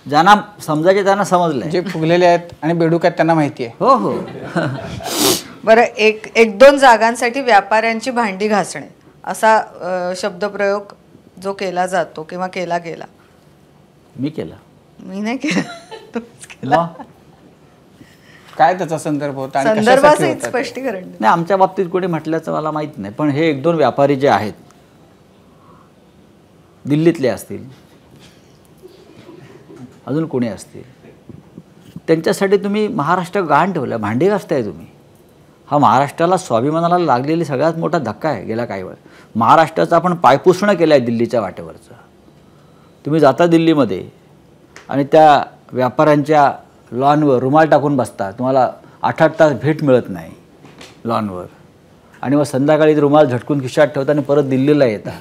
ज्यांना समजायचे त्यांना समजलंय. जे फुगलेले आहेत आणि बेडूक आहेत त्यांना माहिती आहे. हो हो. बरं, एक दोन जागांसाठी व्यापाऱ्यांची भांडी घासणे असा शब्दप्रयोग जो केला जातो किंवा केला गेला. मी केला? मी नाही केला, तुम्हीच केला. काय त्याचा संदर्भ होता आणि कशासाठी संदर्भासहित होता ते? स्पष्टीकरण. नाही, आमच्या बाबतीत कोणी म्हटल्याचं मला माहीत नाही. पण हे एक दोन व्यापारी जे आहेत दिल्लीतले असतील, अजून कोणी असतील, त्यांच्यासाठी तुम्ही महाराष्ट्र गहाण ठेवला, भांडी घासताय तुम्ही. हा महाराष्ट्राला स्वाभिमानाला लागलेली सगळ्यात मोठा धक्का आहे गेल्या काही वेळ. महाराष्ट्राचं आपण पायपुसणं केलं आहे दिल्लीच्या वाटेवरचं. तुम्ही जाता दिल्लीमध्ये आणि त्या व्यापाऱ्यांच्या लॉनवर रुमाल टाकून बसता, तुम्हाला 8-8 तास भेट मिळत नाही लॉनवर, आणि मग संध्याकाळी रुमाल झटकून खिशात ठेवता आणि परत दिल्लीला येता.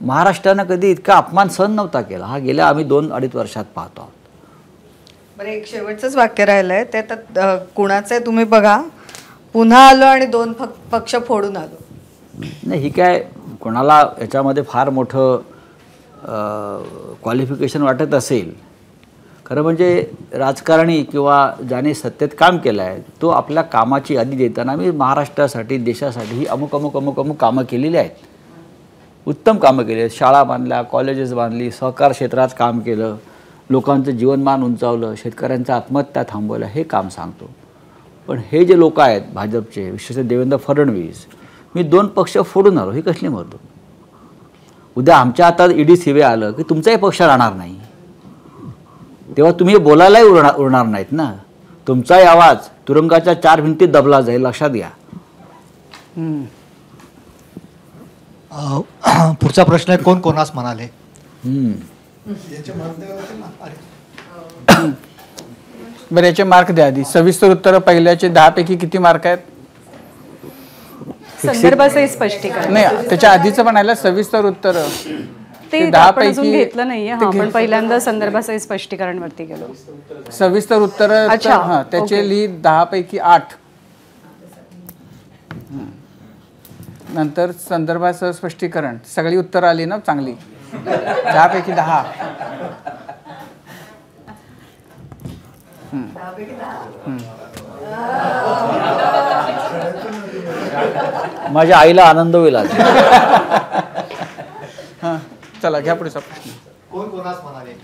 महाराष्ट्रानं कधी इतका अपमान सहन नव्हता केला. हा गेल्या आम्ही 2-2.5 वर्षात पाहतो आहोत. बरं, एक शेवटचंच वाक्य राहिलंय ते तर कुणाचं आहे तुम्ही बघा. पुन्हा आलो आणि 2 पक्ष फोडून आलो. नाही, ही काय कोणाला याच्यामध्ये फार मोठं क्वालिफिकेशन वाटत असेल, खरं म्हणजे राजकारणी किंवा ज्याने सत्तेत काम केलं आहे तो आपल्या कामाची यादी देताना मी महाराष्ट्रासाठी, देशासाठी ही अमुक अमुक अमुक अमुक कामं केलेली आहेत, उत्तम कामं केली आहेत. शाळा बांधल्या, कॉलेजेस बांधली, सहकार क्षेत्रात काम केलं, लोकांचं जीवनमान उंचावलं, शेतकऱ्यांच्या आत्महत्या थांबवल्या, हे काम सांगतो. पण हे जे लोक आहेत भाजपचे, विशेषतः देवेंद्र फडणवीस, मी 2 पक्ष फोडून आलो, ही कसली महत्व? उद्या आमच्या हातात ईडी सीबीआय आलं की तुमचाही पक्ष राहणार नाही, तेव्हा तुम्ही बोलायलाही उरणार नाहीत ना. तुमचाही आवाज तुरुंगाच्या 4 भिंतीत दबला जाईल, लक्षात घ्या. पुढचा प्रश्न आहे, कोण कोणास म्हणाले? बरं, याचे मार्क द्या आधी. सविस्तर उत्तर पहिल्याचे 10 पैकी किती मार्क आहेत? संदर्भासहित स्पष्टीकरण. नाही, त्याच्या आधीचं पण आलं सविस्तर उत्तर. ते 10 आपण अजून पैकी घेतलं नाहीये. आपण पहिल्यांदा संदर्भासहित स्पष्टीकरण वरती गेलो. सविस्तर उत्तर. अच्छा, हां, त्याचे ओके. लिहित 10 पैकी 8. नंतर संदर्भाचं स्पष्टीकरण, सगळी उत्तरं आली ना चांगली. 10पैकी 10. माझ्या आईला आनंद होईल आज. हां चला घ्या पुढचा प्रश्न. कोण कोणास म्हणाले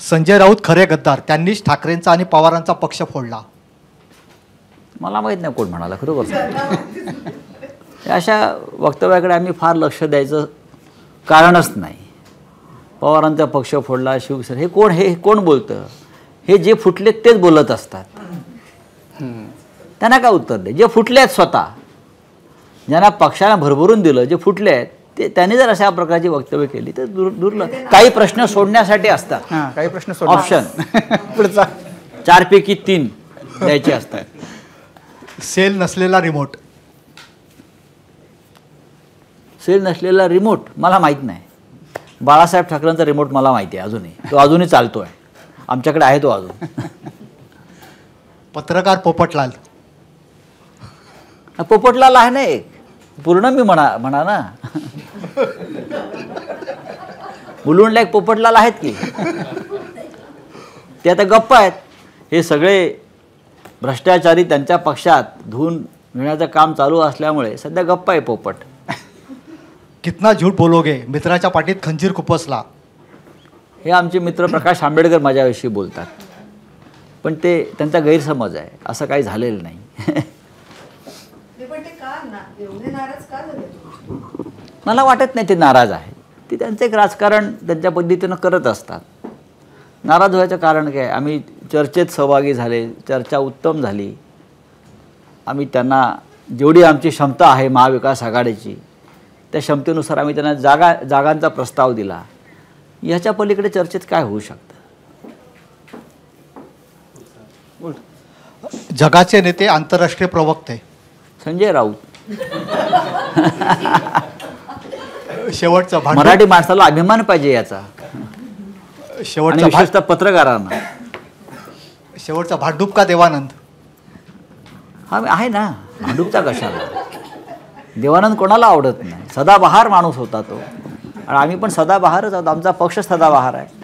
संजय राऊत खरे गद्दार, त्यांनीच ठाकरेंचा आणि पवारांचा पक्ष फोडला. मला माहीत नाही कोण म्हणाला, खरोखर सांगतो. अशा वक्तव्याकडे आम्ही फार लक्ष द्यायचं कारणच नाही. पवारांचा पक्ष फोडला, शिवसेना, हे कोण बोलतं? हे जे फुटलेत तेच बोलत असतात. त्यांना काय उत्तर दे? जे फुटले आहेत स्वतः, ज्यांना पक्षाला भरभरून दिलं, जे फुटले आहेत ते त्यांनी जर अशा प्रकारची वक्तव्य केली तर दुर्लभ. काही प्रश्न सोडण्यासाठी असतात. हां काही प्रश्न ऑप्शन पुढचा 4 पैकी 3 द्यायचे असतात. सेल नसलेला रिमोट. सेल नसलेला रिमोट मला माहीत नाही. बाळासाहेब ठाकरेंचा रिमोट मला माहिती आहे अजूनही. तो अजूनही चालतो आहे, आमच्याकडे आहे तो अजून. पत्रकार पोपटलाल. पोपटलाल आहे ना एक, पूर्ण मी म्हणा ना. मुलुंडला एक पोपटलाल आहेत की, ते आता गप्प आहेत. हे सगळे भ्रष्टाचारी त्यांच्या पक्षात धुवून घेण्याचं काम चालू असल्यामुळे सध्या गप्प आहे पोपट. कितना झूठ बोलोगे, मित्राच्या पाठीत खंजीर खुपसला. हे आमचे मित्र प्रकाश आंबेडकर माझ्याविषयी बोलतात, पण ते त्यांचा गैरसमज आहे. असं काही झालेलं नाही. मला वाटत नाही ते नाराज आहेत. ते त्यांचं एक राजकारण त्यांच्या पद्धतीनं करत असतात. नाराज व्हायचं कारण काय? आम्ही चर्चेत सहभागी झाले, चर्चा उत्तम झाली. आम्ही त्यांना जेवढी आमची क्षमता आहे महाविकास आघाडीची, त्या क्षमतेनुसार आम्ही त्यांना जागांचा प्रस्ताव दिला. ह्याच्या पलीकडे चर्चेत काय होऊ शकतं? जगाचे नेते, आंतरराष्ट्रीय प्रवक्ते. संजय राऊत. शेवटचा मराठी माणसाला अभिमान पाहिजे याचा, शेवटचा विशेषतः पत्रकारांना. शेवटचा भांडूप का देवानंद. हा आहे ना, भांडूपचा कशाला? देवानंद कोणाला आवडत नाही. सदाबहार माणूस होता तो, आणि आम्ही पण सदाबहारच आहोत. आमचा पक्ष सदाबहार आहे.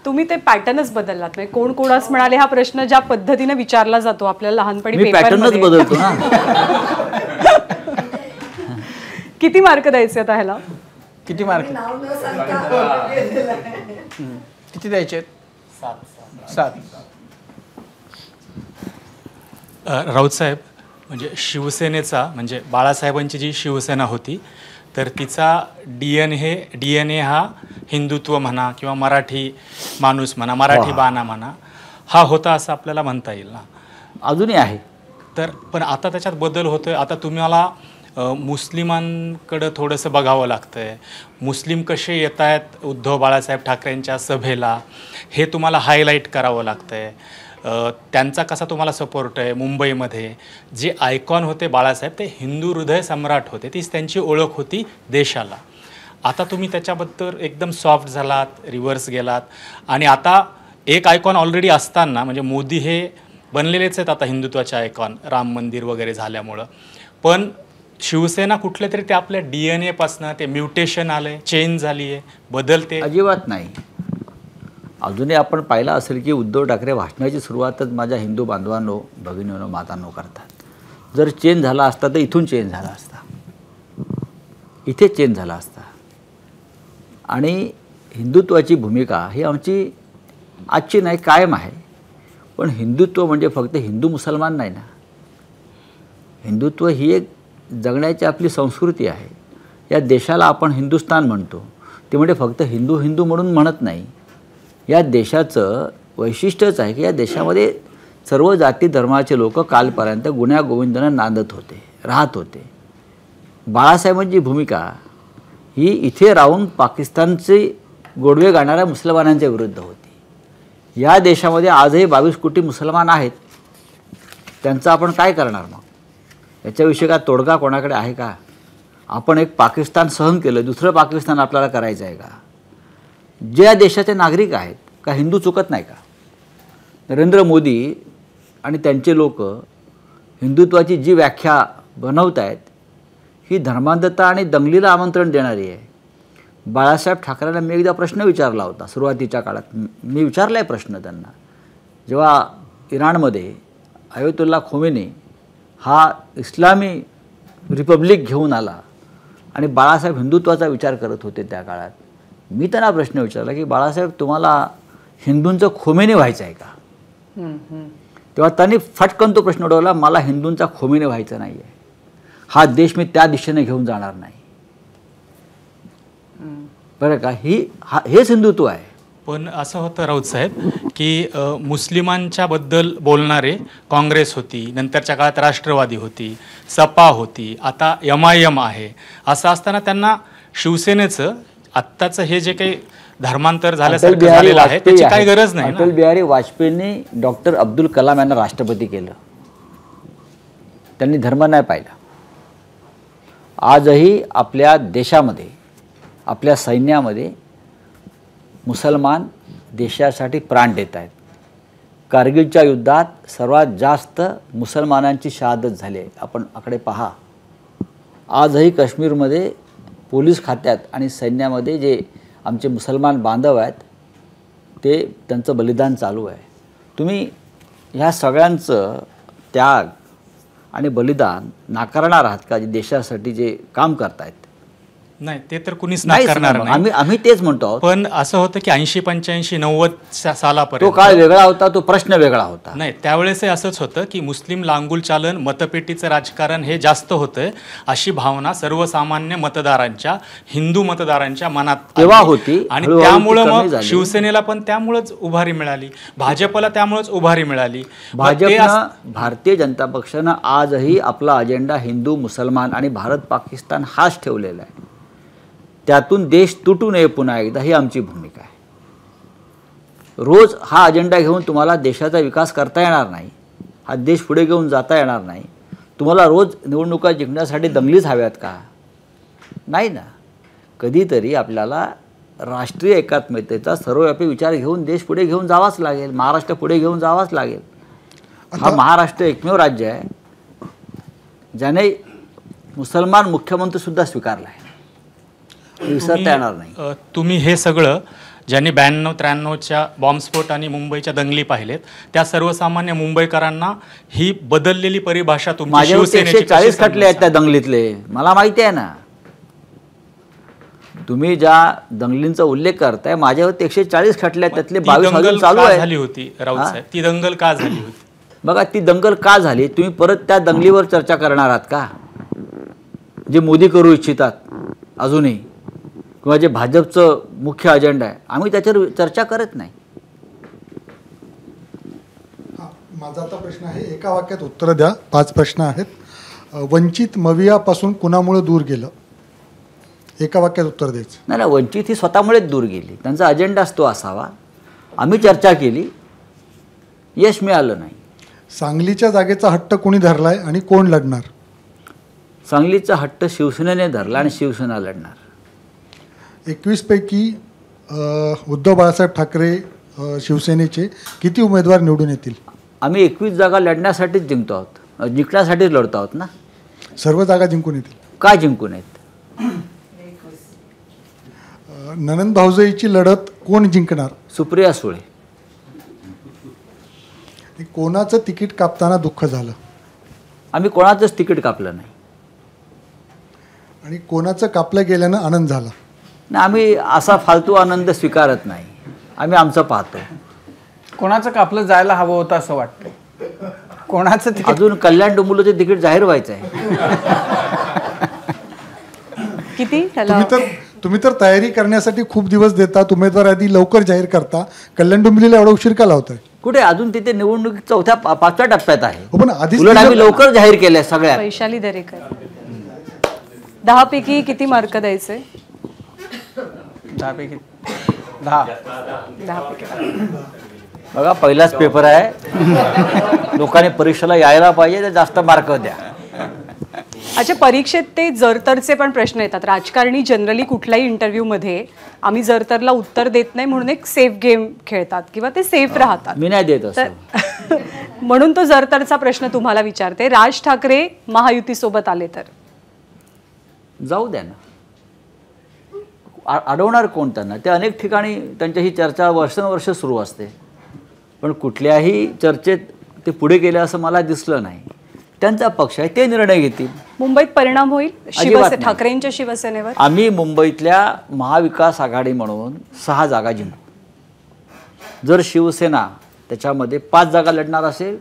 तुम्ही ते पॅटर्नच बदललात. म्हणजे कोण कोणास म्हणाले हा प्रश्न ज्या पद्धतीने विचारला जातो आपल्याला लहानपणी मी पॅटर्नच बदलतो ना. किती मार्क द्यायचे आता ह्याला? किती मार्क? किती द्यायचे? 7. राऊत साहेब, म्हणजे शिवसेनेचा, म्हणजे बाळासाहेबांची जी शिवसेना होती तर तिचा DNA हा हिंदुत्व म्हणा किंवा मराठी माणूस म्हणा, मराठी बाणा म्हणा, हा होता असं आपल्याला म्हणता येईल ना. अजूनही आहे. तर पण आता त्याच्यात बदल होतोय. आता तुम्हाला मुस्लिमांकडं थोडंसं बघावं लागतंय. मुस्लिम कसे येत आहेत उद्धव बाळासाहेब ठाकरेंच्या सभेला, हे तुम्हाला हायलाईट करावं लागतंय. त्यांचा कसा तुम्हाला सपोर्ट आहे. मुंबईमध्ये जे आयकॉन होते बाळासाहेब, ते हिंदू हृदय सम्राट होते. तीच त्यांची ओळख होती देशाला. आता तुम्ही त्याच्याबद्दल एकदम सॉफ्ट झालात, रिव्हर्स गेलात. आणि आता एक आयकॉन ऑलरेडी असताना, म्हणजे मोदी हे बनलेलेच आहेत आता हिंदुत्वाचे आयकॉन, राम मंदिर वगैरे झाल्यामुळं. पण शिवसेना कुठले तरी ते आपल्या DNA पासनं ते म्युटेशन आलंय, चेंज झाली आहे, बदलते? अजिबात नाही. अजूनही आपण पाहिलं असेल की उद्धव ठाकरे भाषणाची सुरुवातच माझ्या हिंदू बांधवांनो, भगिनींनो, मातांनो करतात. जर चेंज झाला असता तर इथून चेंज झाला असता, इथे चेंज झाला असता. आणि हिंदुत्वाची भूमिका ही आमची आजची नाही, कायम आहे. पण हिंदुत्व म्हणजे फक्त हिंदू मुसलमान नाही ना. हिंदुत्व ही एक जगण्याची आपली संस्कृती आहे. या देशाला आपण हिंदुस्तान म्हणतो, ते म्हणजे फक्त हिंदू हिंदू म्हणून म्हणत नाही. या देशाचं वैशिष्ट्यच आहे की या देशामध्ये सर्व जाती धर्माचे लोक कालपर्यंत गुण्यागोविंदानं नांदत होते, राहत होते. बाळासाहेबांची भूमिका ही इथे राहून पाकिस्तानचे गोडवे गाणाऱ्या मुसलमानांच्या विरुद्ध होती. या देशामध्ये आजही 22 कोटी मुसलमान आहेत. त्यांचं आपण काय करणार मग? याच्याविषयी का तोडगा कोणाकडे आहे का? आपण एक पाकिस्तान सहन केलं, दुसरं पाकिस्तान आपल्याला करायचं आहे का? जे या देशाचे नागरिक आहेत का हिंदू चुकत नाही का? नरेंद्र मोदी आणि त्यांचे लोक हिंदुत्वाची जी व्याख्या बनवत आहेत ही धर्मांधता आणि दंगलीला आमंत्रण देणारी आहे. बाळासाहेब ठाकरेंना मी एकदा प्रश्न विचारला होता सुरुवातीच्या काळात. मी विचारला आहे प्रश्न त्यांना, जेव्हा इराणमध्ये अयतुल्ला खोमेनी हा इस्लामी रिपब्लिक घेऊन आला आणि बाळासाहेब हिंदुत्वाचा विचार करत होते त्या काळात, मी त्यांना प्रश्न विचारला की बाळासाहेब तुम्हाला हिंदूंचं खोमेनी व्हायचं आहे का? तेव्हा त्यांनी फटकन तो प्रश्न उडवला, मला हिंदूंचा खोमेनी व्हायचं नाही आहे, हा देश मी त्या दिशेने घेऊन जाणार नाही. बरं का, हेच हिंदुत्व आहे. पण असं होतं राऊत साहेब की मुस्लिमांच्या बद्दल बोलणारे काँग्रेस होती, नंतरच्या काळात राष्ट्रवादी होती, सपा होती, आता MIM आहे. असं असताना त्यांना शिवसेनेचं आत्ताचं हे जे काही धर्मांतर झाल्यासारखं झालेलं आहे त्याची काही गरज नाही. अटल बिहारी वाजपेयींनी डॉक्टर अब्दुल कलाम यांना राष्ट्रपती केलं, त्यांनी धर्म नाही पाहिला. आजही आपल्या देशामध्ये, आपल्या सैन्यामध्ये मुसलमान देशासाठी प्राण देत आहेत. कारगिलच्या युद्धात सर्वात जास्त मुसलमानांची शहादत झाली आहे. आपण आकडे पहा. आजही काश्मीरमध्ये पोलीस खात्यात आणि सैन्यामध्ये जे आमचे मुसलमान बांधव आहेत ते त्यांचं बलिदान चालू आहे. तुम्ही ह्या सगळ्यांचं त्याग आणि बलिदान नाकारणार आहात का, जे देशासाठी जे काम करतायत? नाही, ते तर कुणीच नाकारणार नाही. आम्ही तेच म्हणतो आहोत. पण असं होतं की 80, 85, 90 सालापर्यंत तो काळ वेगळा होता, तो प्रश्न वेगळा होता. नाही, त्यावेळेसही असंच होतं की मुस्लिम लांगुल चालन, मतपेटीचं राजकारण हे जास्त होतं, अशी भावना सर्वसामान्य मतदारांच्या, हिंदू मतदारांच्या मनात तेव्हा होती. आणि त्यामुळं मग शिवसेनेला पण त्यामुळंच उभारी मिळाली, भाजपला त्यामुळंच उभारी मिळाली. भाजपनं, भारतीय जनता पक्षानं आजही आपला अजेंडा हिंदू, मुसलमान आणि भारत पाकिस्तान हाच ठेवलेला आहे. त्यातून देश तुटू नये पुन्हा एकदा, ही आमची भूमिका आहे. रोज हा अजेंडा घेऊन तुम्हाला देशाचा विकास करता येणार नाही, हा देश पुढे घेऊन जाता येणार नाही. तुम्हाला रोज निवडणुका जिंकण्यासाठी दंगलीच हव्यात का? नाही ना. कधीतरी आपल्याला राष्ट्रीय एकात्मतेचा सर्वव्यापी विचार घेऊन देश पुढे घेऊन जावाच लागेल, महाराष्ट्र पुढे घेऊन जावाच लागेल. हा महाराष्ट्र एकमेव राज्य आहे ज्याने मुसलमान मुख्यमंत्रीसुद्धा स्वीकारला आहे, विसरता येणार नाही. तुम्ही हे सगळं ज्यांनी 92-93च्या बॉम्बस्फोट आणि मुंबईच्या दंगली पाहिलेत, त्या सर्वसामान्य मुंबईकरांना ही बदललेली परिभाषा तुमची शिवसेनेची 140 खटले आहेत त्या दंगलीतले, मला माहिती आहे ना. तुम्ही ज्या दंगलींचा उल्लेख करताय, माझ्यावर 140 खटले आहेत, त्यातले 22 अजून चालू आहे. झाली होती राऊत साहेब, ती दंगल का झाली होती? बघा, ती दंगल का झाली, तुम्ही परत त्या दंगलीवर चर्चा करणार आहात का? जे मोदी करू इच्छितात अजूनही, किंवा जे भाजपचं मुख्य अजेंडा आहे, आम्ही त्याच्यावर चर्चा करत नाही. माझा आता प्रश्न आहे, एका वाक्यात उत्तर द्या. 5 प्रश्न आहेत. वंचित मवियापासून कुणामुळे दूर गेलं? एका वाक्यात उत्तर द्यायचं. नाही, वंचित ही स्वतःमुळेच दूर गेली, त्यांचा अजेंडाच तो असावा. आम्ही चर्चा केली, यश मिळालं नाही. सांगलीच्या जागेचा हट्ट कोणी धरलाय आणि कोण लढणार? सांगलीचा हट्ट शिवसेनेने धरला आणि शिवसेना लढणार. 21 पैकी उद्धव बाळासाहेब ठाकरे शिवसेनेचे किती उमेदवार निवडून येतील? आम्ही 21 जागा लढण्यासाठीच जिंकतो आहोत, जिंकण्यासाठीच लढतो आहोत ना. सर्व जागा जिंकून येतील? का जिंकून येत? ननंद भाऊजाईची लढत कोण जिंकणार? सुप्रिया सुळे. कोणाचं तिकीट कापताना दुःख झालं? आम्ही कोणाचंच तिकीट कापलं नाही. आणि कोणाचं कापलं गेल्यानं आनंद झाला? नाही, आम्ही असा फालतू आनंद स्वीकारत नाही, आम्ही आमचं पाहतो. कोणाचं कापलं जायला हवं होतं असं वाटतं? कोणाचं तिकीट? अजून कल्याण डोंबिवलीचं तिकीट जाहीर व्हायचं आहे. किती? तुम्ही तर तयारी करण्यासाठी खूप दिवस देतात, उमेदवार आधी लवकर जाहीर करता, कल्याण डोंबिवलीला एवढा उशीर का लावताय? कुठे? अजून तिथे निवडणूक 4थ्या 5व्या टप्प्यात आहे. पण आधीच उलट आम्ही लवकर जाहीर केल्या सगळ्या. वैशाली दरेकर, 10 पैकी किती मार्क द्यायचे? 10 पैकी 10. 10 पैकी. बघा, पहिलाच पेपर आहे, लोकांनी परीक्षेला यायला पाहिजे, तर जास्त मार्क द्या. अच्छा, परीक्षेत ते जरतरचे पण प्रश्न येतात. राजकारणी जनरली कुठल्याही इंटरव्ह्यूमध्ये आम्ही जरतरला उत्तर देत नाही म्हणून एक सेफ गेम खेळतात किंवा ते सेफ राहतात. मी नाही देत असं. म्हणून तो जरतरचा प्रश्न तुम्हाला विचारते. राज ठाकरे महायुतीसोबत आले तर जाऊ द्या ना. अडवणार कोण त्यांना? ते अनेक ठिकाणी त्यांच्या ही चर्चा वर्षानुवर्ष सुरू असते, पण कुठल्याही चर्चेत ते पुढे गेले असं मला दिसलं नाही. त्यांचा पक्ष आहे, ते निर्णय घेतील. मुंबईत परिणाम होईल अजिबात नाही. ठाकरेंच्या शिवसेनेवर? आम्ही मुंबईतल्या महाविकास आघाडी म्हणून 6 जागा जिंकू. जर शिवसेना त्याच्यामध्ये 5 जागा लढणार असेल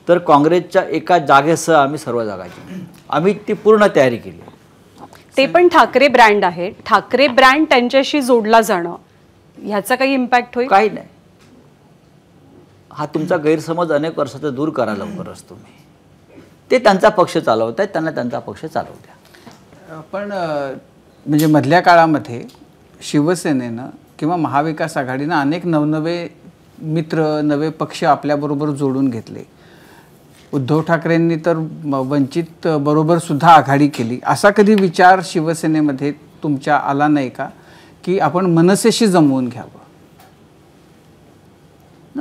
तर काँग्रेसच्या एका जागेसह आम्ही सर्व जागा जिंकू. आम्ही ती पूर्ण तयारी केली. ते पण ठाकरे ब्रँड आहे. ठाकरे ब्रँड त्यांच्याशी जोडला जाणं ह्याचा काही इम्पॅक्ट होईल? काही नाही. हा तुमचा गैरसमज अनेक वर्षाचा दूर करा लवकरच तुम्ही. ते त्यांचा पक्ष चालवत आहेत, त्यांना त्यांचा पक्ष चालवू द्या. पण म्हणजे मधल्या काळामध्ये शिवसेनेनं किंवा महाविकास आघाडीनं अनेक नवनवे मित्र, नवे पक्ष आपल्याबरोबर जोडून घेतले. उद्धव ठाकरेंनी तर वंचित बरोबर सुद्धा आघाडी केली. असा कधी विचार शिवसेनेमध्ये तुमच्या आला नाही का की आपण मनसेशी जमवून घ्यावं?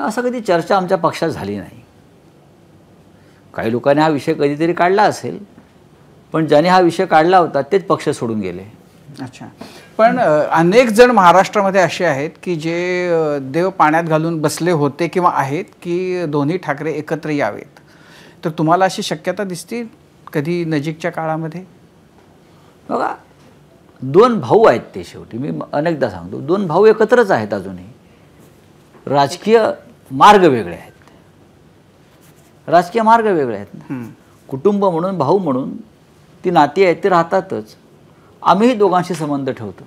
असं कधी चर्चा आमच्या पक्षात झाली नाही. काही लोकांनी हा विषय कधीतरी काढला असेल, पण ज्याने हा विषय काढला होता तेच पक्ष सोडून गेले. अच्छा. पण अनेक जण महाराष्ट्रामध्ये असे आहेत की जे देव पाण्यात घालून बसले होते किंवा आहेत की दोन्ही ठाकरे एकत्र यावेत. तर तुम्हाला अशी शक्यता दिसते कधी नजीकच्या काळामध्ये? बघा, 2 भाऊ आहेत ते. शेवटी मी अनेकदा सांगतो, 2 भाऊ एकत्रच आहेत अजूनही. राजकीय मार्ग वेगळे आहेत. राजकीय मार्ग वेगळे आहेत. कुटुंब म्हणून, भाऊ म्हणून ती नाती आहेत, ते राहतातच. आम्हीही दोघांशी संबंध ठेवतो.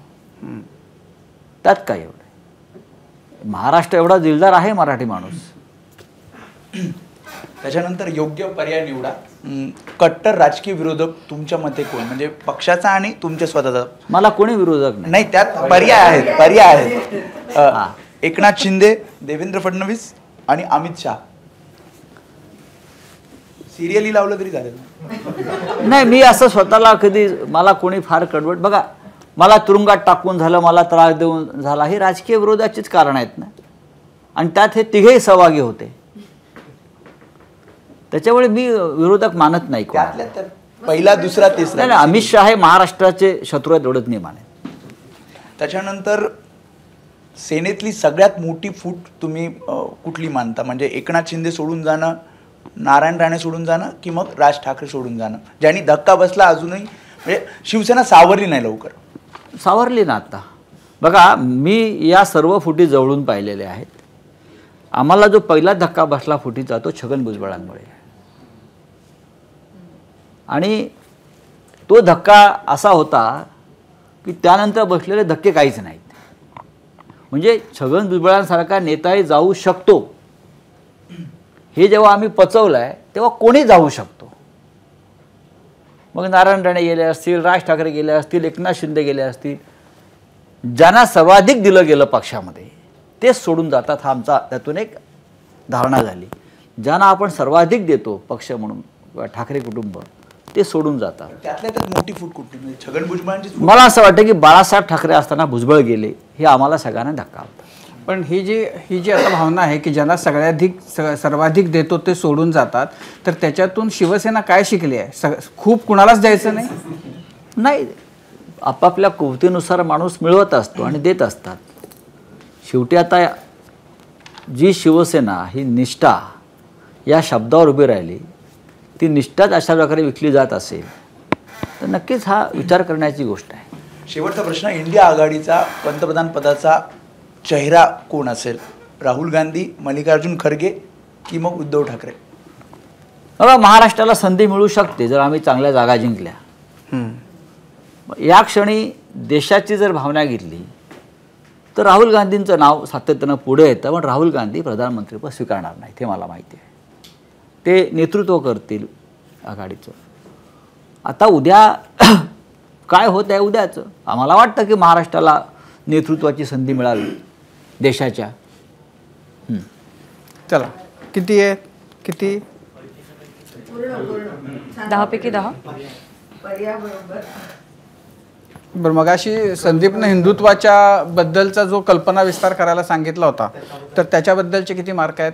त्यात काय एवढं? महाराष्ट्र एवढा दिलदार आहे मराठी माणूस. त्याच्यानंतर योग्य पर्याय निवडा. कट्टर राजकीय विरोधक तुमच्या मते कोण? म्हणजे पक्षाचा आणि तुमच्या स्वतःचा? मला कोणी विरोधक नाही, त्यात पर्याय आहेत. एकनाथ शिंदे, देवेंद्र फडणवीस आणि अमित शहा. सिरियली लावलं तरी चालेल. नाही, मी असं स्वतःला कधी, मला कोणी फार कडवट, बघा मला तुरुंगात टाकून झालं, मला त्रास देऊन झाला, हे राजकीय विरोधाचीच कारण आहेत ना. आणि त्यात हे तिघेही सहभागी होते. त्याच्यामुळे मी विरोधक मानत नाही. पहिला, दुसरा, तिसरा. नाही, अमित शहा हे महाराष्ट्राचे शत्रू आहेत एवढंच नाही मानत. त्याच्यानंतर सेनेतली सगळ्यात मोठी फूट तुम्ही कुठली मानता? म्हणजे एकनाथ शिंदे सोडून जाणं, नारायण राणे सोडून जाणं, की मग राज ठाकरे सोडून जाणं, ज्यांनी धक्का बसला अजूनही म्हणजे शिवसेना सावरली नाही लवकर? सावरली ना आता. बघा, मी या सर्व फुटी जवळून पाहिलेल्या आहेत. आम्हाला जो पहिला धक्का बसला फुटीचा तो छगन भुजबळांमुळे. आणि तो धक्का असा होता की त्यानंतर बसलेले धक्के काहीच नाहीत. म्हणजे छगन भुजबळांसारखा नेताही जाऊ शकतो हे जेव्हा आम्ही पचवलं आहे तेव्हा कोणी जाऊ शकतो. मग नारायण राणे गेले असतील, राज ठाकरे गेले असतील, एकनाथ शिंदे गेले असतील, ज्यांना सर्वाधिक दिलं गेलं पक्षामध्ये तेच सोडून जातात. हा आमचा त्यातून एक धारणा झाली. ज्यांना आपण सर्वाधिक देतो पक्ष म्हणून, ठाकरे कुटुंब, ते सोडून जातात. त्यातल्या त्यात मोठी फूट कुठली? म्हणजे छगन भुजबळांची? मला असं वाटतं की बाळासाहेब ठाकरे असताना भुजबळ गेले हे आम्हाला सगळ्यांना धक्का होता. पण ही जी आता भावना आहे की ज्यांना सर्वाधिक देतो ते सोडून जातात, तर त्याच्यातून शिवसेना काय शिकली आहे? खूप कुणालाच द्यायचं नाही? नाही, आपापल्या कुवतीनुसार माणूस मिळवत असतो आणि देत असतात. शेवटी आता जी शिवसेना ही निष्ठा या शब्दावर उभी राहिली, ती निष्ठाच अशा प्रकारे विकली जात असेल तर नक्कीच हा विचार करण्याची गोष्ट आहे. शेवटचा प्रश्न, इंडिया आघाडीचा पंतप्रधान पदाचा चेहरा कोण असेल? राहुल गांधी, मल्लिकार्जुन खरगे की मग उद्धव ठाकरे? बघा, महाराष्ट्राला संधी मिळू शकते जर आम्ही चांगल्या जागा जिंकल्या. या क्षणी देशाची जर भावना घेतली तर राहुल गांधींचं नाव सातत्यानं पुढे येतं, पण राहुल गांधी प्रधानमंत्रीपद स्वीकारणार नाही हे मला माहिती आहे. ते नेतृत्व करतील आघाडीचं. आता उद्या काय होत आहे उद्याचं, आम्हाला वाटतं की महाराष्ट्राला नेतृत्वाची संधी मिळावी देशाच्या. चला, किती आहे? किती? 10 पैकी 10. बरं, मगाशी संदीपनं हिंदुत्वाच्या बद्दलचा जो कल्पना विस्तार करायला सांगितला होता, तर त्याच्याबद्दलचे किती मार्क आहेत?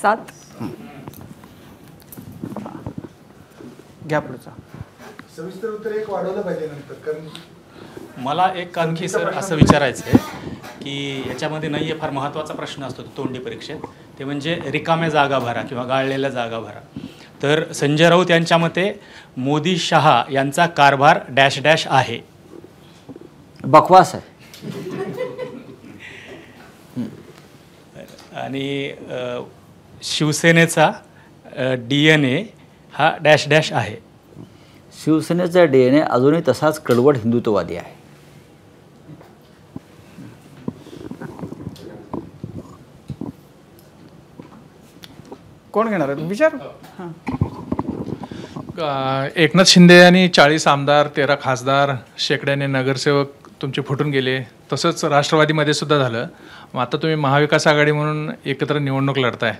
7. घ्या पुढचा. सविस्तर उत्तर एक वाढवलं पाहिजे नंतर, कारण मला एक आणखी सर असं विचारायचं आहे की याच्यामध्ये नाही आहे, फार महत्त्वाचा प्रश्न असतो तोंडी परीक्षेत, ते म्हणजे रिकाम्या जागा भरा किंवा गाळलेल्या जागा भरा. तर संजय राऊत यांच्या मते मोदी शहा यांचा कारभार डॅश डॅश आहे. बकवास आहे. आणि शिवसेनेचा DNA हा डॅश डॅश आहे. शिवसेनेचा DNA अजूनही तसाच कडवट हिंदुत्ववादी आहे. कोण घेणार आहे विचार. हां, एकनाथ शिंदे यांनी 40 आमदार, 13 खासदार, शेकड्याने नगरसेवक तुमचे फुटून गेले. तसंच राष्ट्रवादीमध्ये सुद्धा झालं. मग आता तुम्ही महाविकास आघाडी म्हणून एकत्र निवडणूक लढताय.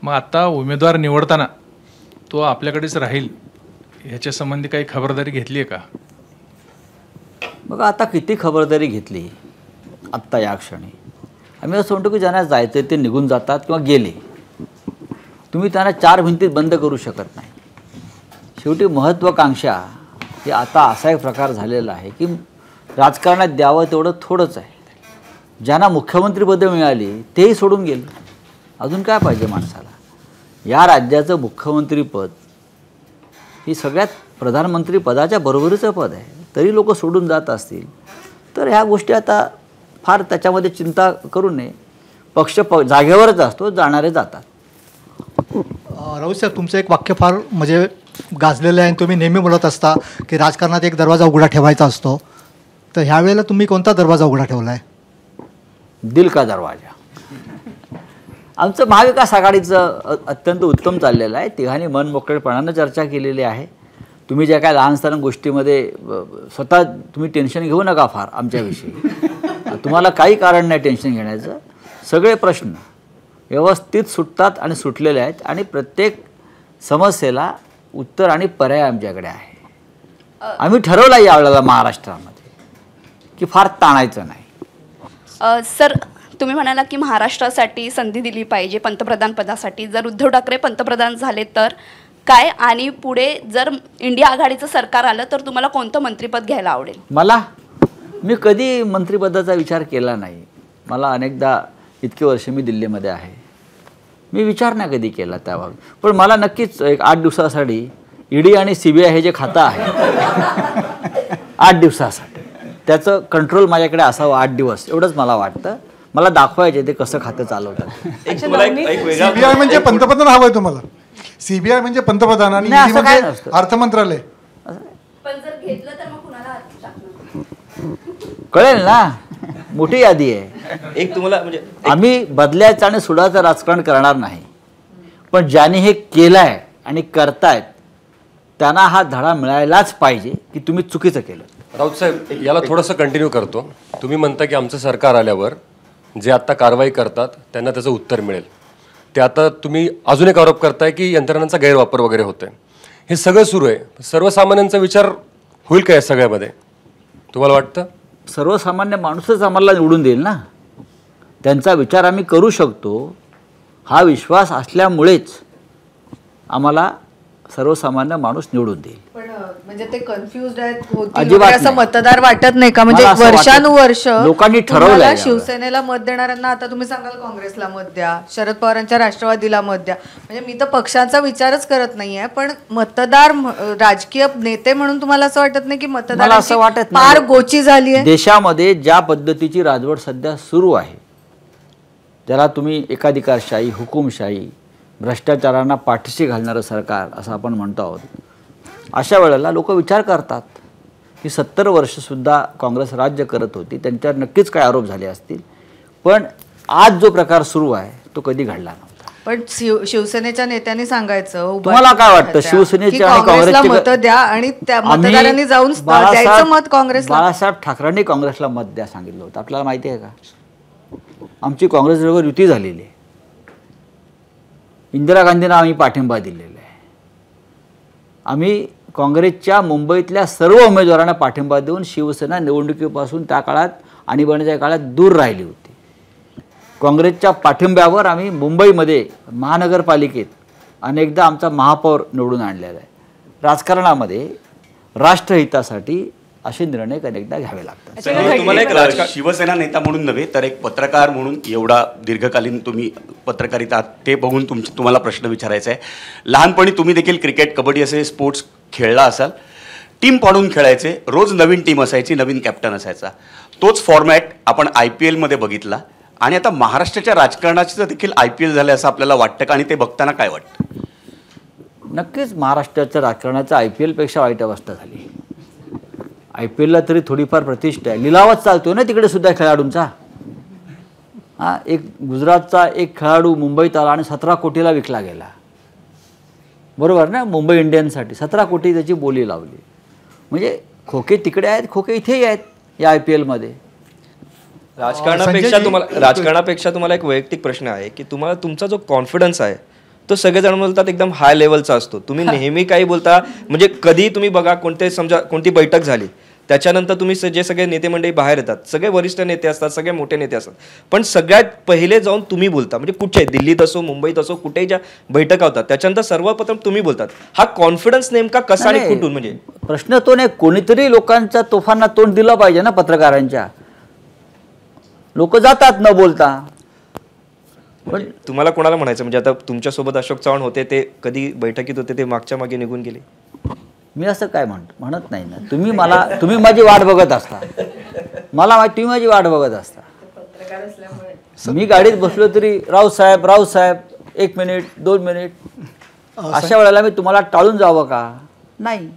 मग आता उमेदवार निवडताना तो आपल्याकडेच राहील ह्याच्या संबंधी काही खबरदारी घेतली आहे का? बघा आता किती खबरदारी घेतली आत्ता या क्षणी. आम्ही असं म्हणतो की ज्यांना जायचं ते निघून जातात किंवा गेले. तुम्ही त्यांना 4 भिंतीत बंद करू शकत नाही. शेवटी महत्त्वाकांक्षा हे आता असा एक प्रकार झालेला आहे की राजकारणात द्यावं तेवढं थोडंच आहे. ज्यांना मुख्यमंत्रीपदं मिळाली तेही सोडून गेले. अजून काय पाहिजे माणसाला? या राज्याचं मुख्यमंत्रीपद ही सगळ्यात प्रधानमंत्री पदाच्या बरोबरीचं पद आहे. तरी लोक सोडून जात असतील तर ह्या गोष्टी आता फार त्याच्यामध्ये चिंता करू नये. पक्ष जागेवरच असतो, जाणारे जातात. राऊत साहेब, तुमचं एक वाक्य फार म्हणजे गाजलेलं आहे. तुम्ही नेहमी बोलत असता की राजकारणात एक दरवाजा उघडा ठेवायचा असतो. तर ह्यावेळेला तुम्ही कोणता दरवाजा उघडा ठेवला आहे? दिल का दरवाजा. आमचं महाविकास आघाडीचं अत्यंत उत्तम चाललेलं आहे. तिघांनी मन मोकळेपणानं चर्चा केलेली आहे. तुम्ही ज्या काय लहान सहान गोष्टीमध्ये स्वतः तुम्ही टेन्शन घेऊ नका फार आमच्याविषयी. तुम्हाला काही कारण नाही टेन्शन घेण्याचं. सगळे प्रश्न व्यवस्थित सुटतात आणि सुटलेले आहेत आणि प्रत्येक समस्येला उत्तर आणि पर्याय आमच्याकडे आहे. आम्ही ठरवलं आहे यावेळेला महाराष्ट्रामध्ये की फार ताणायचं नाही. सर, तुम्ही म्हणाला की महाराष्ट्रासाठी संधी दिली पाहिजे पंतप्रधान पदासाठी. जर उद्धव ठाकरे पंतप्रधान झाले तर काय, आणि पुढे जर इंडिया आघाडीचं सरकार आलं तर तुम्हाला कोणतं मंत्रिपद घ्यायला आवडेल? मी कधी मंत्रिपदाचा विचार केला नाही. मला अनेकदा इतके वर्ष मी दिल्लीमध्ये आहे, मी विचार नाही कधी केला त्यावर. पण मला नक्कीच एक 8 दिवसासाठी ED आणि CBI हे जे खातं आहे 8 दिवसासाठी त्याचं कंट्रोल माझ्याकडे असावं 8 दिवस, एवढंच मला वाटतं. मला दाखवायचे ते कसं खातं चालवतात. CBI म्हणजे पंतप्रधान हवंय तुम्हाला? CBI म्हणजे पंतप्रधान आणि ED म्हणजे अर्थ मंत्रालय. पण जर घेतलं तर मग कुणाला कळेल ना, मोठी यादी आहे. एक तुम्हाला म्हणजे आम्ही बदलायचं आणि सुडाचं राजकारण करणार नाही. पण ज्यांनी हे केलंय आणि करतायत त्यांना हा धडा मिळायलाच पाहिजे की तुम्ही चुकीचं केलं. राऊत साहेब, याला थोडंसं कंटिन्यू करतो. तुम्ही म्हणता की आमचं सरकार आल्यावर जे आत्ता कारवाई करतात त्यांना त्याचं उत्तर मिळेल. ते आता तुम्ही अजून एक आरोप करताय की यंत्रणांचा गैरवापर वगैरे होतोय. हे सगळं सुरू आहे. सर्वसामान्यांचा विचार होईल का या सगळ्यामध्ये तुम्हाला वाटतं? सर्वसामान्य माणूसच आम्हाला निवडून देईल ना. त्यांचा विचार आम्ही करू शकतो हा विश्वास असल्यामुळेच आम्हाला सर्वसामान्य माणूस निवडून देईल. पण म्हणजे ते कन्फ्युज्ड आहेत अजिबात होतील असं मतदार वाटत नाही का? म्हणजे वर्षानुवर्ष लोकांनी ठरवलं शिवसेनेला मत देणाऱ्यांना आता तुम्ही सांगाल काँग्रेसला मत द्या, शरद पवारांच्या राष्ट्रवादीला मत द्या. म्हणजे मी तर पक्षांचा विचारच करत नाहीये, पण मतदार राजकीय नेते म्हणून तुम्हाला असं वाटत नाही की मतदार असं वाटत फार गोची झाली आहे? देशामध्ये ज्या पद्धतीची राजवट सध्या सुरू आहे, ज्याला तुम्ही एकाधिकारशाही, हुकुमशाही, भ्रष्टाचारांना पाठीशी घालणारं सरकार असं आपण म्हणतो आहोत, अशा वेळेला लोक विचार करतात की 70 वर्षसुद्धा काँग्रेस राज्य करत होती, त्यांच्यावर नक्कीच काय आरोप झाले असतील. पण आज जो प्रकार सुरू आहे तो कधी घडला नव्हता. पण शिवसेनेच्या नेत्यांनी सांगायचं, तुम्हाला काय वाटतं शिवसेनेच्या आणि काँग्रेसची मत द्या आणि त्या मतदारांनी जाऊन द्यायचं मत काँग्रेसला? बाळासाहेब ठाकरेंनी काँग्रेसला मत द्या सांगितलं होतं. आपल्याला माहिती आहे का? आमची काँग्रेसबरोबर युती झालेली आहे. इंदिरा गांधींना आम्ही पाठिंबा दिलेला आहे. आम्ही काँग्रेसच्या मुंबईतल्या सर्व उमेदवारांना पाठिंबा देऊन शिवसेना निवडणुकीपासून त्या काळात आणीबाणीच्या काळात दूर राहिली होती. काँग्रेसच्या पाठिंब्यावर आम्ही मुंबईमध्ये महानगरपालिकेत अनेकदा आमचा महापौर निवडून आणलेला आहे. राजकारणामध्ये राष्ट्रहितासाठी असे निर्णय अनेकदा घ्यावे लागतात. तुम्हाला एक शिवसेना नेता म्हणून नव्हे तर एक पत्रकार म्हणून एवढा दीर्घकालीन तुम्ही पत्रकारिता आहात ते बघून तुम्हाला प्रश्न विचारायचा आहे. लहानपणी तुम्ही देखील क्रिकेट, कबड्डी असे स्पोर्ट्स खेळला असाल. टीम पाडून खेळायचे, रोज नवीन टीम असायची, नवीन कॅप्टन असायचा. तोच फॉर्मॅट आपण IPL मध्ये बघितला आणि आता महाराष्ट्राच्या राजकारणाचं देखील IPL झालं असं आपल्याला वाटतं का आणि ते बघताना काय वाटतं? नक्कीच महाराष्ट्राच्या राजकारणाचं IPL पेक्षा वाईट अवस्था झाली. IPLला तरी थोडीफार प्रतिष्ठा आहे, लिलावच चालतोय ना तिकडे सुद्धा खेळाडूंचा. एक गुजरातचा एक खेळाडू मुंबईत आला आणि 17 कोटीला विकला गेला, बरोबर ना. मुंबई इंडियन्ससाठी 17 कोटी त्याची बोली लावली. म्हणजे खोके तिकडे आहेत, खोके इथेही आहेत या IPL मध्ये. राजकारणापेक्षा तुम्हाला एक वैयक्तिक प्रश्न आहे की तुम्हाला तुमचा जो कॉन्फिडन्स आहे तो सगळेजण बोलतात एकदम हाय लेवलचा असतो. तुम्ही नेहमी काही बोलता, म्हणजे कधी तुम्ही बघा कोणती बैठक झाली त्याच्यानंतर तुम्ही जे सगळे नेते मंडळी बाहेर येतात, सगळे वरिष्ठ नेते असतात, सगळे मोठे नेते असतात, पण सगळ्यात पहिले जाऊन तुम्ही बोलता. म्हणजे कुठे, दिल्लीत असो, मुंबईत असो, कुठेही ज्या बैठका होतात त्याच्यानंतर सर्वप्रथम तुम्ही बोलतात. हा कॉन्फिडन्स नेमका कसा आणि कुठून? म्हणजे प्रश्न तो नाही, कोणीतरी लोकांच्या तोफांना तोंड दिलं पाहिजे ना. पत्रकारांच्या लोक जातात न बोलता. पण तुम्हाला कोणाला म्हणायचं, म्हणजे आता तुमच्यासोबत अशोक चव्हाण होते, ते कधी बैठकीत होते, ते मागच्या मागे निघून गेले. मी असं काय म्हणत नाही ना. तुम्ही माझी वाट बघत असता, मला माहिती, तुम्ही माझी वाट बघत असता. मी गाडीत बसलो तरी रावसाहेब 1 मिनिट 2 मिनिट, अशा वेळेला मी तुम्हाला टाळून जावं का? नाही.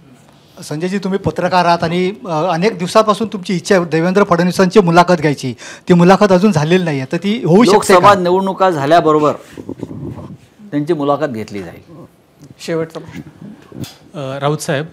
संजयजी, तुम्ही पत्रकार आहात आणि अनेक दिवसापासून तुमची इच्छा आहे देवेंद्र फडणवीसांची मुलाखत घ्यायची. ती मुलाखत अजून झालेली नाही आहे, तर ती होऊ शकते? लोकसभा निवडणुका झाल्याबरोबर त्यांची मुलाखत घेतली जाईल. शेवटचा प्रश्न. राऊत साहेब,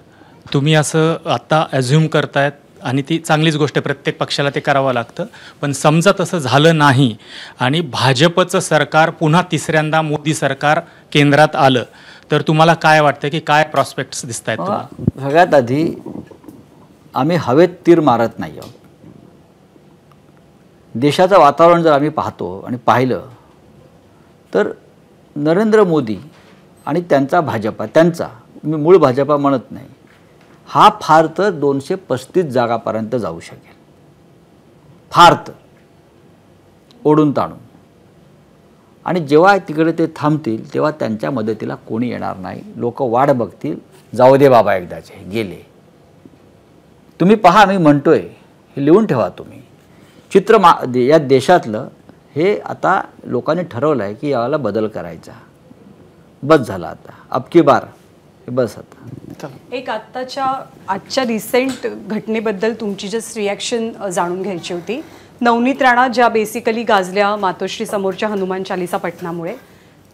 तुम्ही असं आत्ता ॲझ्युम करतायत आणि ती चांगलीच गोष्ट आहे, प्रत्येक पक्षाला ते करावं लागतं. पण समजा तसं झालं नाही आणि भाजपचं सरकार पुन्हा तिसऱ्यांदा मोदी सरकार केंद्रात आलं तर तुम्हाला काय वाटतं की काय प्रॉस्पेक्ट्स दिसत आहेत तुम्हाला? सगळ्यात आधी आम्ही हवेत तीर मारत नाही आहोत. देशाचं वातावरण जर आम्ही पाहतो आणि पाहिलं तर नरेंद्र मोदी आणि त्यांचा भाजपा, मी मूळ भाजपा म्हणत नाही, हा फार तर 235 जागापर्यंत जाऊ शकेल, फार तर ओढून ताणून. आणि जेव्हा तिकडे ते थांबतील तेव्हा त्यांच्या मदतीला कोणी येणार नाही. लोक वाट बघतील, जाऊ दे बाबा एकदाचे गेले. तुम्ही पहा, मी म्हणतोय, हे लिहून ठेवा तुम्ही. या देशातलं हे आता लोकांनी ठरवलं आहे की याला बदल करायचा. बस झाला आता, अबकी बार बस. आता एक आजच्या रिसेंट घटनेबद्दल तुमची जस्ट रिॲक्शन जाणून घ्यायची होती. नवनीत राणा ज्या बेसिकली गाजल्या मातोश्री समोरच्या हनुमान चालिसा पठणामुळे,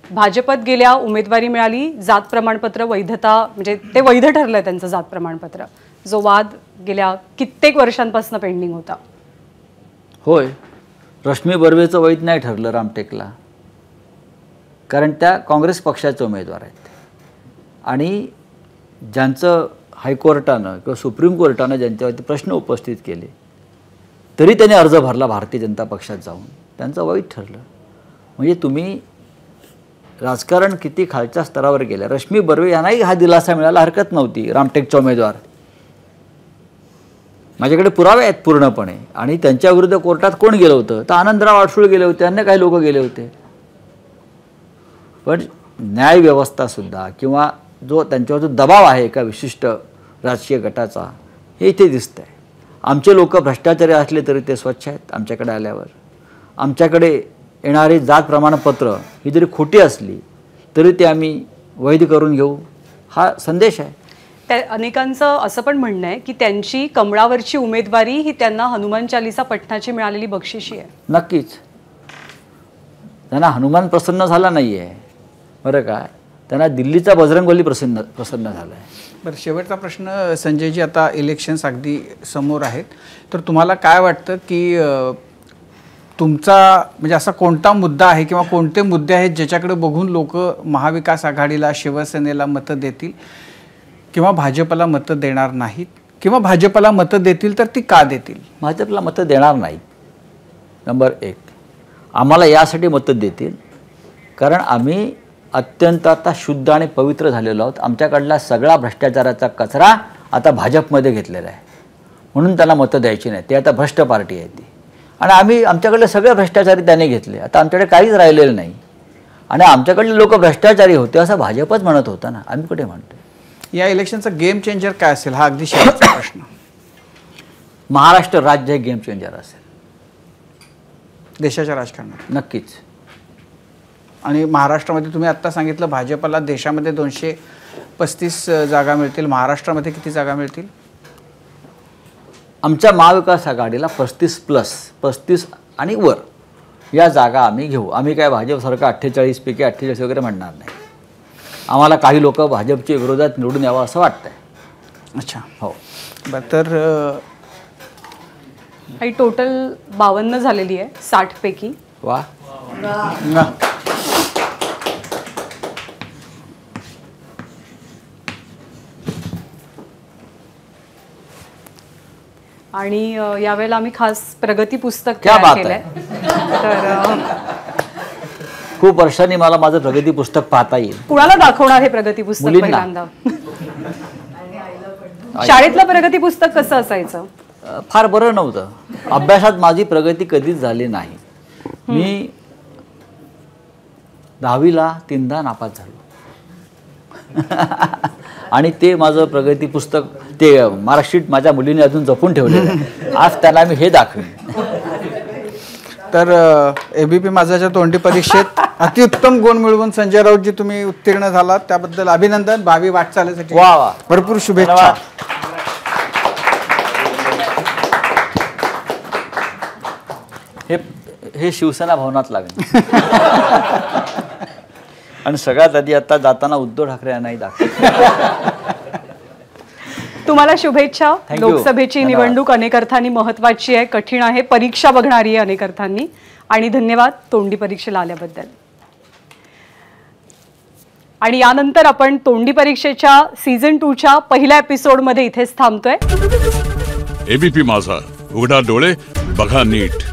भाजपत गेल्या, उमेदवारी मिळाली, जात प्रमाणपत्र वैधता, म्हणजे ते वैध ठरलं त्यांचं जात प्रमाणपत्र, जो वाद गेल्या कित्येक वर्षांपासून पेंडिंग होता. होय, रश्मी बर्वेचं वैध नाही ठरलं रामटेकला, कारण त्या काँग्रेस पक्षाचे उमेदवार आहेत. आणि ज्यांचं हायकोर्टानं किंवा सुप्रीम कोर्टानं ज्यांच्यावरती प्रश्न उपस्थित केले तरी त्यांनी अर्ज भरला भारतीय जनता पक्षात जाऊन, त्यांचं वाईट ठरलं. म्हणजे तुम्ही राजकारण किती खालच्या स्तरावर गेलं. रश्मी बर्वे यांनाही हा दिलासा मिळायला हरकत नव्हती. रामटेकचा उमेदवार, माझ्याकडे पुरावे आहेत पूर्णपणे. आणि त्यांच्याविरुद्ध कोर्टात कोण गेलं होतं तर आनंदराव अडसूळ गेले होते, अन्य काही लोक गेले होते. पण न्यायव्यवस्थासुद्धा किंवा जो त्यांच्यावर जो दबाव आहे एका विशिष्ट राजकीय गटाचा, हे इथे दिसतं आहे. आमचे लोक भ्रष्टाचारी असले तरी ते स्वच्छ आहेत. आमच्याकडे आल्यावर आमच्याकडे येणारी जात प्रमाणपत्र ही जरी खोटी असली तरी ते आम्ही वैध करून घेऊ, हा संदेश आहे. त्या अनेकांचं असं पण म्हणणं आहे की त्यांची कमळावरची उमेदवारी ही त्यांना हनुमान चालिसा पठणाची मिळालेली बक्षिशी आहे. नक्कीच त्यांना हनुमान प्रसन्न झाला नाही आहे, बरं का, त्यांना दिल्लीचा बजरंगबली प्रसन्न झाला आहे. बरं, शेवटचा प्रश्न संजयजी, आता इलेक्शन्स अगदी समोर आहेत, तर तुम्हाला काय वाटतं की तुमचा म्हणजे असा कोणता मुद्दा आहे किंवा कोणते मुद्दे आहेत ज्याच्याकडे बघून लोक महाविकास आघाडीला, शिवसेनेला मतं देतील किंवा भाजपला मतं देणार नाहीत, किंवा भाजपला मतं देतील तर ती का देतील? भाजपला मतं देणार नाहीत. नंबर 1, आम्हाला यासाठी मतं देतील कारण आम्ही अत्यंत आता शुद्ध आणि पवित्र झालेलो आहोत. आमच्याकडला सगळा भ्रष्टाचाराचा कचरा आता भाजपमध्ये घेतलेला आहे, म्हणून त्यांना मतं द्यायची नाही. ते आता भ्रष्ट पार्टी आहे ती, आणि आमच्याकडले सगळे भ्रष्टाचारी त्याने घेतले. आता आमच्याकडे काहीच राहिलेलं नाही, आणि आमच्याकडले लोक भ्रष्टाचारी होते असं भाजपच म्हणत होता ना, आम्ही कुठे म्हणतो. या इलेक्शनचा गेम चेंजर काय असेल हा अगदी शेवटचा प्रश्न. महाराष्ट्र राज्य हे गेम चेंजर असेल देशाच्या राजकारणात नक्कीच. आणि महाराष्ट्रामध्ये तुम्ही आत्ता सांगितलं भाजपला देशामध्ये 235 जागा मिळतील, महाराष्ट्रामध्ये किती जागा मिळतील? आमच्या महाविकास आघाडीला 35+ आणि वर या जागा आम्ही घेऊ. आम्ही काय भाजप सरकार 48 पैकी 48 वगैरे म्हणणार नाही. आम्हाला काही लोक भाजपच्या विरोधात निवडून यावं असं वाटतंय. अच्छा, हो. बरं, तर आणि टोटल 52 झालेली आहे 60 पैकी. वा. आणि यावेळेला आम्ही खास प्रगती पुस्तक क्या तयार बात केलंय. तर खूप वर्षांनी मला माझं प्रगती पुस्तक पाहता येईल. कुणाला दाखवणार हे प्रगती पुस्तक मुलींना. पहिल्यांदा? शाळेतलं प्रगती पुस्तक कसं असायचं? फार बरं नव्हतं. अभ्यासात माझी प्रगती कधीच झाली नाही. मी 10वीला 3दा नापास झालो. आणि ते माझं प्रगती पुस्तक, ते मार्कशीट माझ्या मुलीने अजून जपून ठेवलेलं आहे. आज त्याला मी हे दाखवेन. तर ABP माझाच्या तोंडी परीक्षेत अतिउत्तम गुण मिळवून संजय राऊतजी तुम्ही उत्तीर्ण झालात, त्याबद्दल अभिनंदन. भावी वाटचालीसाठी वा वा, भरपूर शुभेच्छा. हे शिवसेना भवनात लागेल. आणि सगळ्यात आधी आता जाताना उद्धव ठाकरे यांनाही दाखव. तुम्हाला शुभेच्छा. Thank you. लोकसभेची निवडणूक अनेक अर्थांनी महत्त्वाची आहे, कठीण आहे, परीक्षा बघणारी आहे अनेक अर्थांनी. आणि धन्यवाद तोंडी परीक्षेला आल्याबद्दल. आणि यानंतर आपण तोंडी परीक्षेच्या सीझन 2च्या पहिल्या एपिसोडमध्ये इथेच थांबतोय. ABP माझा, उघडा डोळे बघा नीट.